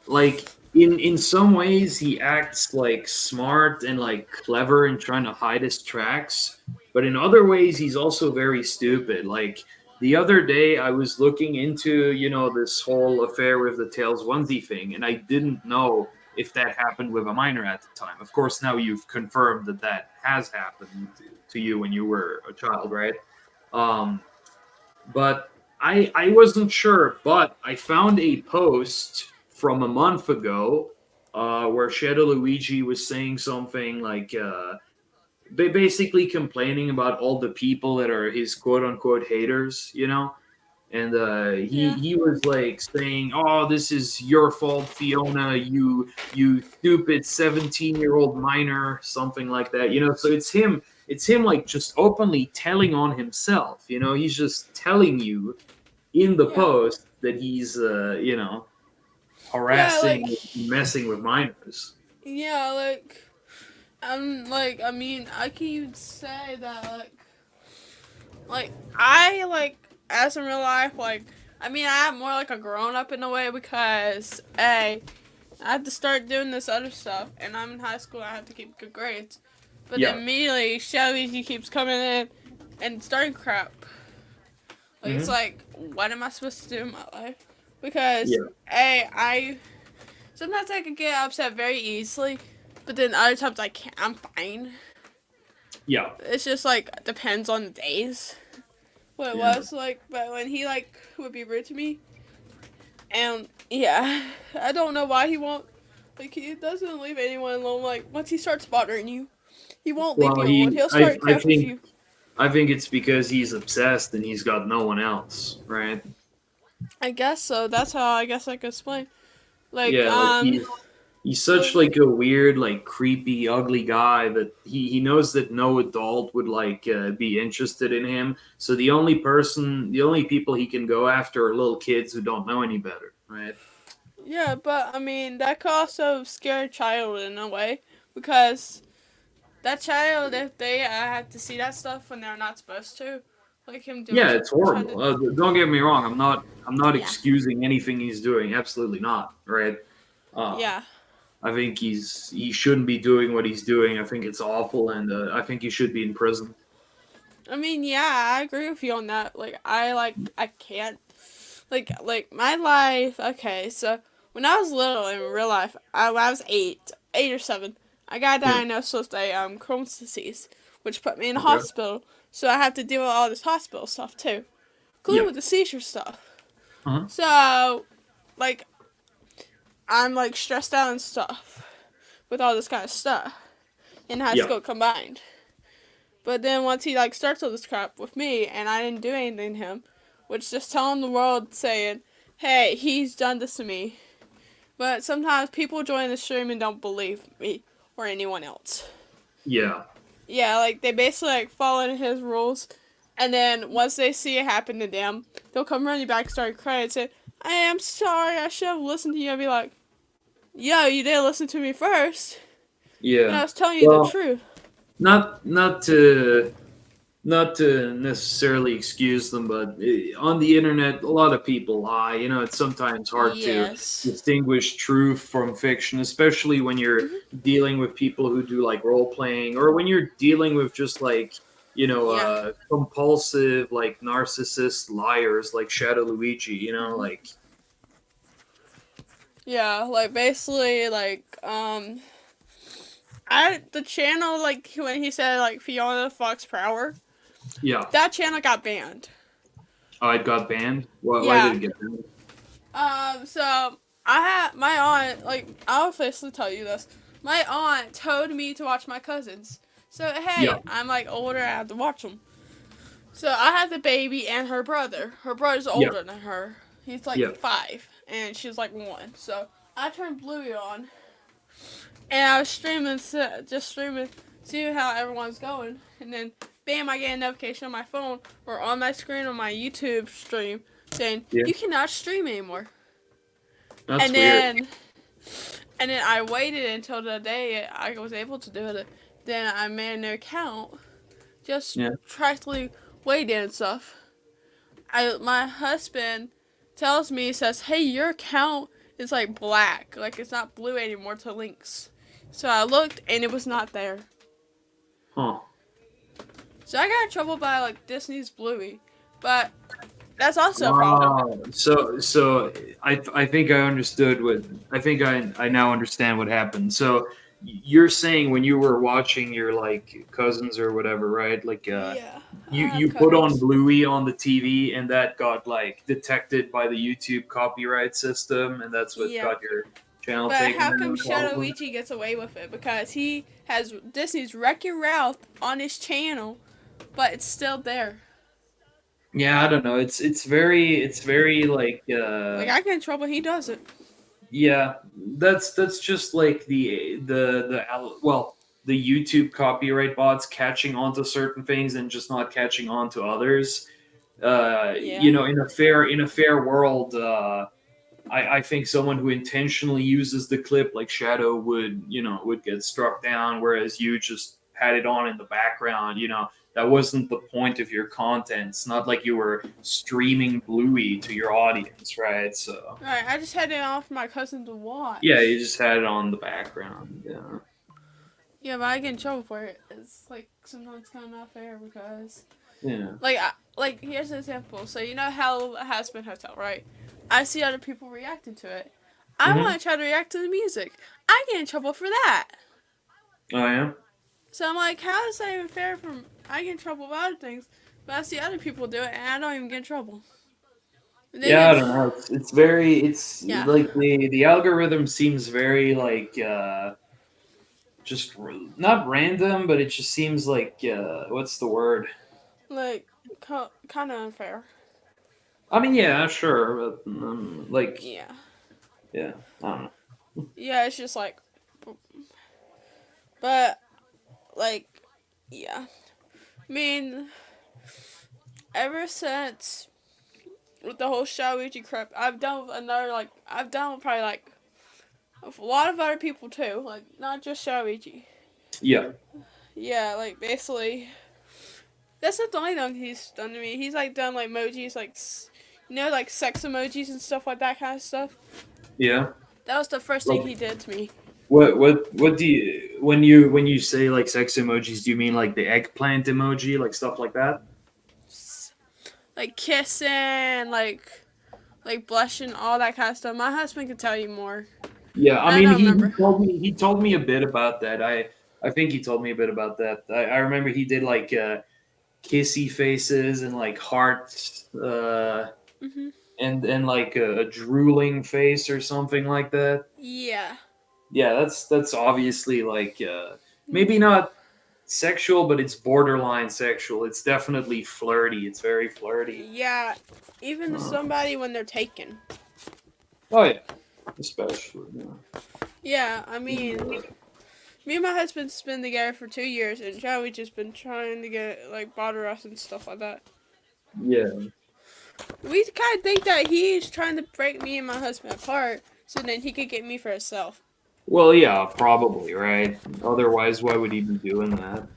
like in some ways he acts like smart and like clever in trying to hide his tracks, but in other ways he's also very stupid. Like the other day I was looking into, this whole affair with the Tails onesie thing, and I didn't know if that happened with a minor at the time. Of course, now you've confirmed that that has happened to you when you were a child, right? But I wasn't sure, but I found a post from a month ago where ShadowLuigi was saying something like basically complaining about all the people that are his quote unquote haters. And he yeah. he was like saying, "Oh, this is your fault, Fiona. You stupid 17-year-old minor," something like that. So it's him. It's him like just openly telling on himself. He's just telling you in the Yeah. post that he's Yeah, harassing, messing with minors. yeah, I mean, I can even say that, I, as in real life, I mean, I'm more like a grown up in a way because, A, I had to start doing this other stuff, and I'm in high school, I have to keep good grades. But then Yeah. immediately, Shelly keeps coming in and starting crap. Like, it's Hmm. like, what am I supposed to do in my life? Because, Yeah. sometimes I can get upset very easily, but then other times I can't. I'm fine. Yeah. It's just like depends on the days. What it Yeah. was like, but when he would be rude to me, and yeah, I don't know why he won't. Like he doesn't leave anyone alone. Like once he starts bothering you, he won't leave Well, you alone. He'll I, start I crap with think you. I think it's because he's obsessed and he's got no one else, right? I guess so. That's how I guess I could explain. Like Yeah, like he's such like like a weird, like creepy, ugly guy that he knows that no adult would like be interested in him. So the only people he can go after are little kids who don't know any better, right? yeah, but I mean that could also scare a child in a way because that child, if they have to see that stuff when they're not supposed to, like him doing, Yeah, it's trying to, horrible. Don't get me wrong. I'm not yeah, excusing anything he's doing. Absolutely not. Right. Uh, yeah. I think he shouldn't be doing what he's doing. I think it's awful, and I think he should be in prison. I mean, yeah, I agree with you on that. I can't, my life. Okay, so when I was little in real life, when I was 8 or 7, I got diagnosed with a Crohn's disease, which put me in the Okay. hospital. So I have to deal with all this hospital stuff too, including Yeah. with the seizure stuff. Uh-huh. So, like, I'm like stressed out and stuff with all this kind of stuff in high Yeah. school combined. But then once he like starts all this crap with me and I didn't do anything to him, which just telling the world saying, hey, he's done this to me. But sometimes people join the stream and don't believe me or anyone else. Yeah. Yeah, like they basically like follow his rules, and then once they see it happen to them, they'll come running back, start crying, and say, I am sorry, I should have listened to you. I'll be like, yo, you didn't listen to me first. Yeah. And I was telling you the truth. Not to necessarily excuse them, but on the internet, a lot of people lie. You know, it's sometimes hard to distinguish truth from fiction, especially when you're dealing with people who do like role playing, or when you're dealing with just like, you know, compulsive, like narcissist liars like ShadowLuigi. You know, like. Yeah, like basically, like the channel, like when he said like Fiona Prower. Yeah. That channel got banned. Oh, it got banned? Why did it get banned? So I had my aunt, like, I'll officially tell you this. My aunt told me to watch my cousins. So, hey, I'm like older, I have to watch them. So I have the baby and her brother. Her brother's older than her. He's like 5, and she's like 1. So I turned Bluey on, and I was streaming, see how everyone's going. And then, bam, I get a notification on my phone or on my screen on my YouTube stream saying, you cannot stream anymore. That's weird. And then I waited until the day I was able to do it. Then I made a new account. Just practically waited and stuff. My husband tells me, he says, hey, your account is like black. Like it's not blue anymore to links. So I looked and it was not there. Huh. So I got in trouble by like Disney's Bluey. But that's also a problem. So I think I understood I now understand what happened. So you're saying when you were watching your like cousins or whatever, right? Like you put on Bluey on the TV and that got like detected by the YouTube copyright system and that's what got your channel taken down. But how come ShadowLuigi gets away with it? Because he has Disney's Wreck-It Ralph on his channel, but it's still there. Yeah, I don't know. It's very like I get in trouble, he does it. Yeah, that's just like the YouTube copyright bots catching onto certain things and just not catching on to others. You know, in a fair world, I think someone who intentionally uses the clip like Shadow would get struck down, whereas you just had it on in the background. You know, that wasn't the point of your content. It's not like you were streaming Bluey to your audience, right? So right, I just had it on for my cousin to watch. Yeah, you just had it on the background. Yeah. Yeah, but I get in trouble for it. It's like sometimes kind of not fair because like here's an example. So you know how Hazbin Hotel, right? I see other people reacting to it. I want to try to react to the music. I get in trouble for that. Oh yeah. So I'm like, how is that even fair? I get in trouble with other things, but I see other people do it, and I don't even get in trouble. Yeah, I don't know. It's like the algorithm seems very like just not random, but it just seems like what's the word? Like kind of unfair. I mean, yeah, sure, but like yeah, I don't know. Yeah, it's just like, but like, yeah. I mean, ever since with the whole ShadowLuigi crap, I've done with probably like a lot of other people too, like not just ShadowLuigi. Yeah. Yeah, like basically, that's not the only thing he's done to me. He's like done like emojis, like like sex emojis and stuff like that kind of stuff. Yeah. That was the first thing he did to me. What do you when you say like sex emojis? Do you mean like the eggplant emoji, like stuff like that? Like kissing, like like blushing, all that kind of stuff. My husband could tell you more. Yeah, I I mean, don't he remember. he told me a bit about that. I think he told me a bit about that. I remember he did like kissy faces and like hearts, Hmm. and like a drooling face or something like that. Yeah. Yeah, that's obviously like maybe not sexual, but it's borderline sexual. It's definitely flirty. It's very flirty. Yeah. Even to Uh, somebody when they're taken. oh yeah, especially. Yeah, I mean, Yeah. me and my husband's been together for 2 years, and Joey just been trying to get like bother us and stuff like that. Yeah. We kind of think that he's trying to break me and my husband apart, so then he could get me for himself. Well, yeah, probably, right? Otherwise, why would he be doing that?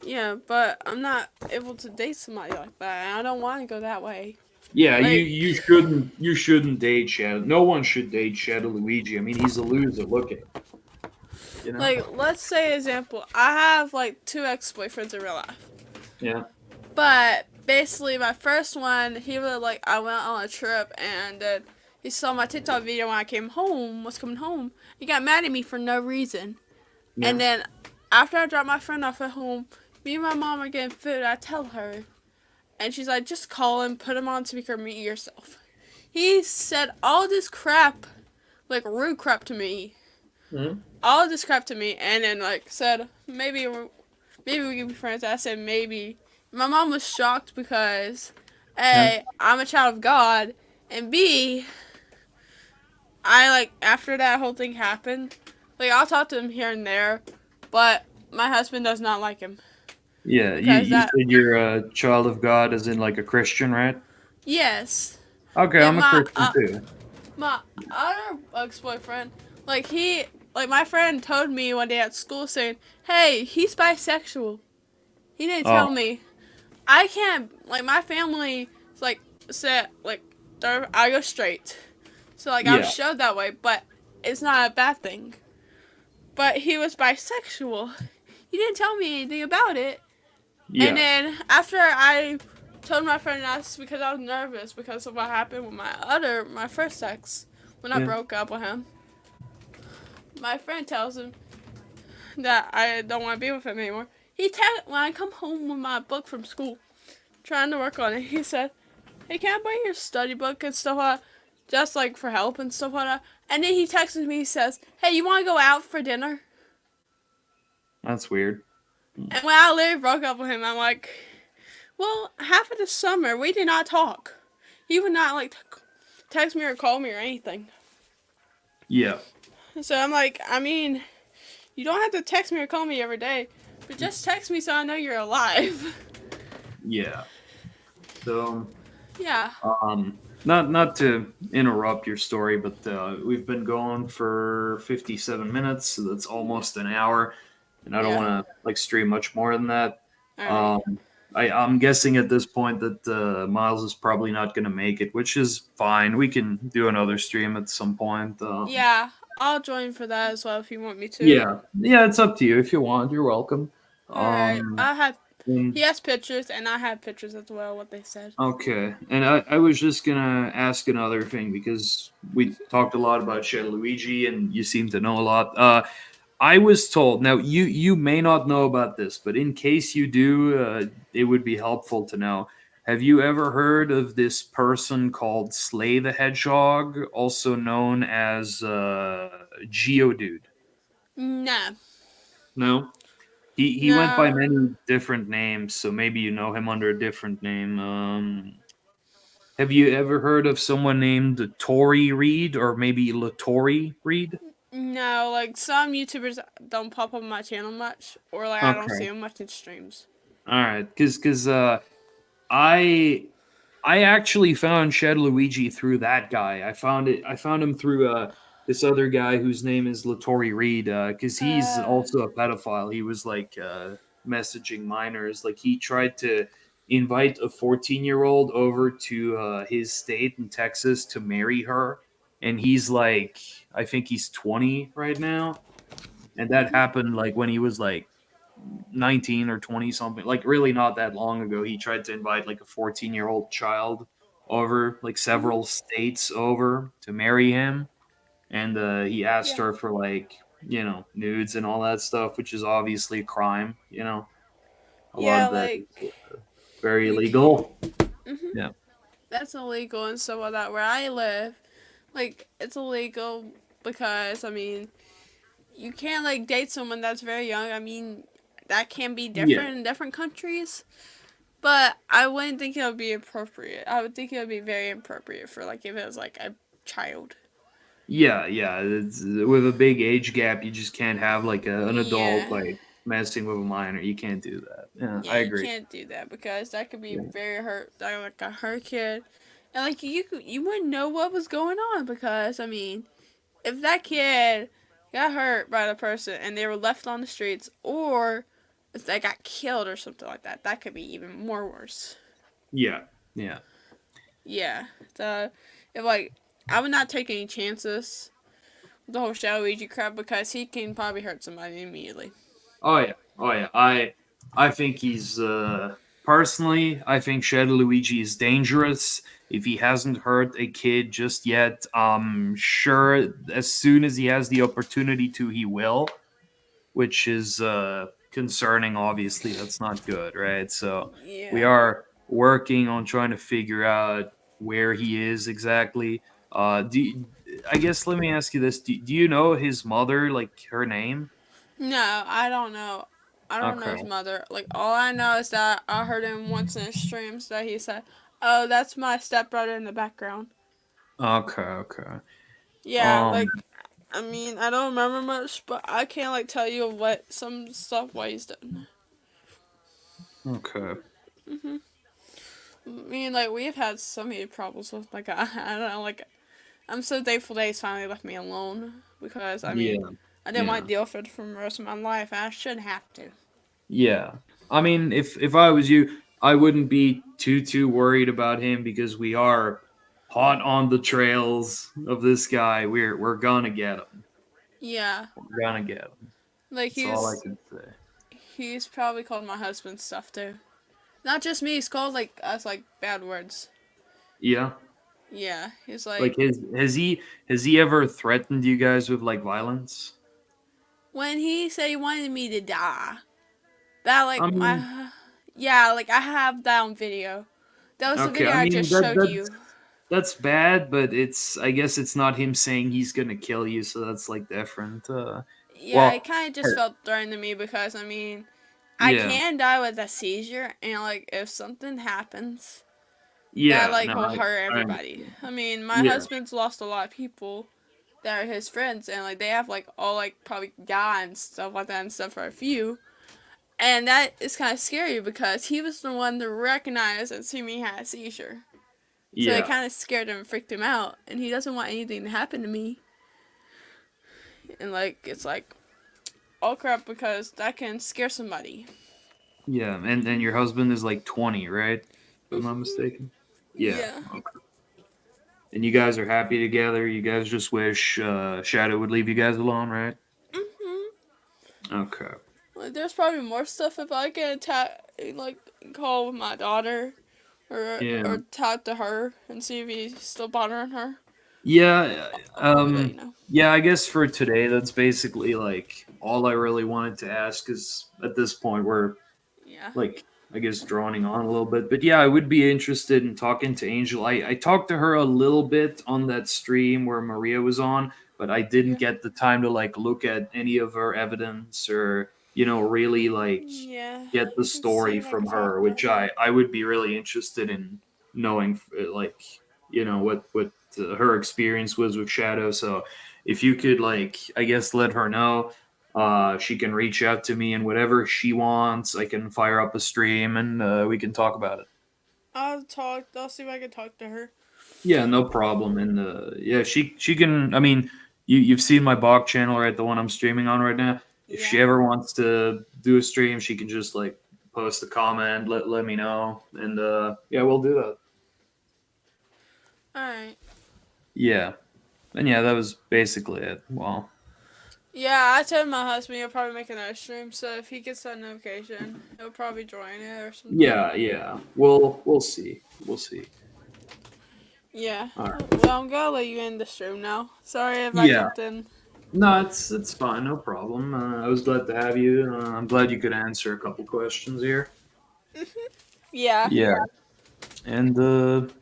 Yeah, but I'm not able to date somebody like that. And I don't want to go that way. Yeah, Like, you shouldn't date Shadow. No one should date ShadowLuigi. I mean, he's a loser. Look at him. You know? let's say example. I have like 2 ex-boyfriends in real life, Yeah. but basically my first one, he was like, I went on a trip and he saw my TikTok video when I came home. Was coming home. He got mad at me for no reason. Yeah. And then after I dropped my friend off at home, me and my mom are getting food. I tell her, and she's like, just call him, put him on speaker, meet yourself. He said all this crap, like rude crap to me. Mm-hmm. All this crap to me, and then like said, maybe we can be friends. I said maybe. My mom was shocked because Yeah. A, I'm a child of God, and B, I like after that whole thing happened, like I'll talk to him here and there, but my husband does not like him Yeah. because You that. said you're a child of God, as in like a Christian, right? Yes, Okay, like I'm a Christian too. my other ex-boyfriend, like my friend told me one day at school saying, "Hey, he's bisexual." He didn't tell Oh, me. I can't like my family like said like I go straight, so like I was yeah. showed that way, but it's not a bad thing. But he was bisexual. He didn't tell me anything about it. And Yeah. then after I told my friend that's because I was nervous because of what happened with my first ex when I Yeah. broke up with him. My friend tells him that I don't want to be with him anymore. When I come home with my book from school, trying to work on it, he said, "Hey, can I borrow your study book and stuff like that? Just like for help and stuff like that?" And then he texts me, he says, "Hey, you want to go out for dinner?" That's weird. And when I literally broke up with him, I'm like, well, half of the summer we did not talk. He would not like text me or call me or anything. Yeah. So I'm like, I mean, you don't have to text me or call me every day, but just text me so I know you're alive. Yeah. So, Yeah. not to interrupt your story, but we've been going for 57 minutes, so that's almost an hour, and I don't Yeah. want to like stream much more than that. All right. Um, I'm guessing at this point that Miles is probably not going to make it, which is fine. We can do another stream at some point. Yeah, I'll join for that as well if you want me to. Yeah, yeah, it's up to you if you want. You're welcome. All right. Um, He has pictures and I have pictures as well. What they said. Okay, and I was just gonna ask another thing because we talked a lot about ShadowLuigi and you seem to know a lot. I was told, now you may not know about this, but in case you do, it would be helpful to know. Have you ever heard of this person called Slay the Hedgehog, also known as Geodude? Nah. No. He went by No. many different names, so maybe you know him under a different name. Have you ever heard of someone named Tori Reed or maybe Latori Reed? No, like some YouTubers don't pop up on my channel much, or like I don't see Okay, them much in streams. all right, because I I actually found ShadowLuigi through that guy. I found him through this other guy whose name is Latori Reed because he's Uh, also a pedophile. He was like messaging minors. Like he tried to invite a 14-year-old over to his state in Texas to marry her, and he's like, I think he's 20 right now, and that happened like when he was like 19 or 20 something, like really not that long ago. He tried to invite like a 14-year-old child over, like several states over, to marry him, and he asked Yeah. her for like nudes and all that stuff, which is obviously a crime. A lot Yeah, of that like is very you illegal. hmm Yeah. that's illegal and stuff like that. Where I live, like it's illegal because I mean you can't like date someone that's very young. I mean that can be Yeah. different in different countries. But I wouldn't think it would be appropriate. I would think it would be very inappropriate for like if it was like a child. Yeah, yeah. With a big age gap, you just can't have like an adult Yeah. like messing with a minor. You can't do that. Yeah, Yeah, I you agree. can't do that because that could be Yeah, very hurt. Like a hurt kid, and like you wouldn't know what was going on because I mean, if that kid got hurt by the person and they were left on the streets, or if they got killed or something like that, that could be even more worse. yeah, yeah. Yeah. So if like I would not take any chances with the whole ShadowLuigi crap because he can probably hurt somebody immediately. Oh yeah, oh yeah. I think he's personally. I think ShadowLuigi is dangerous. If he hasn't hurt a kid just yet, I'm sure as soon as he has the opportunity to, he will. Which is concerning. Obviously, that's not good, right? So we Yeah. are working on trying to figure out where he is exactly. I guess let me ask you this: do you know his mother, like her name? No, I don't know. I don't know Okay, his mother. Like all I know is that I heard him once in his streams that he said, "Oh, that's my stepbrother in the background." okay, okay. Yeah, Um, like I mean, I don't remember much, but I can't like tell you what some stuff what he's done. okay. I mean, like we've had so many problems with like I don't know, like I'm so thankful that he's finally left me alone because I mean, Yeah, I didn't want yeah. to deal with it for the rest of my life, and I shouldn't have to. Yeah. I mean, if I was you, I wouldn't be too worried about him because we are hot on the trails of this guy. We're gonna get him. Yeah, We're gonna get him. like That's all I can say. he's probably called my husband stuff too. Not just me. He's called like us like bad words. Yeah. Yeah, he's Like like his has he ever threatened you guys with like violence? when he said he wanted me to die. That I like mean, my yeah, like I have that on video. That was the okay. video I I mean just showed you. that's bad, but I guess it's not him saying he's gonna kill you, so that's like different. Yeah, it Well, kind of just felt threatened to me because I mean, I yeah, can die with a seizure, and like if something happens, that yeah. like No, will hurt I everybody. understand. I mean, my Yeah, husband's lost a lot of people that are his friends, and like they have like all like probably died and stuff like that and stuff for a few. And that is kind of scary because he was the one to recognize and see me had a seizure. So it yeah. kind of scared him and freaked him out. And he doesn't want anything to happen to me. And like, it's like, oh crap, because that can scare somebody. Yeah, and your husband is like 20, right? If I'm not mistaken. Yeah. Yeah. Okay. And you guys are happy together. You guys just wish Shadow would leave you guys alone, right? Okay. Like, there's probably more stuff if I can like, call with my daughter. Yeah. Or talk to her and see if he's still bothering her. Yeah. I'll probably let you know. Yeah. I guess for today, that's basically like all I really wanted to ask. Because at this point, we're Yeah. like I guess droning on a little bit. But yeah, I would be interested in talking to Angel. I talked to her a little bit on that stream where Maria was on, but I didn't Yeah. get the time to like look at any of her evidence or really like Yeah. get the You can see story if I can from talk her, to which her. I would be really interested in knowing like what her experience was with Shadow. So if you could like I guess let her know she can reach out to me and whatever she wants. I can fire up a stream and we can talk about it. I'll see if I can talk to her. Yeah, no problem. And yeah, she can. I mean, you've seen my Bach channel, right? The one I'm streaming on right now. If she Yeah. ever wants to do a stream, she can just like post a comment, let me know, and yeah, we'll do that. Alright. Yeah, and yeah, that was basically it. Well, Yeah, I told my husband he'll probably make another stream, so if he gets that notification, he'll probably join it or something. yeah, yeah. We'll see. We'll see. Yeah. All right. Well, I'm gonna let you end the stream now. Sorry if I Yeah. jumped in. No, it's fine, no problem. I was glad to have you. I'm glad you could answer a couple questions here. Yeah. Yeah. And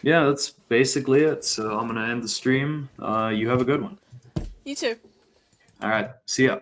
yeah, that's basically it. So I'm gonna end the stream. You have a good one. You too. All right. See ya.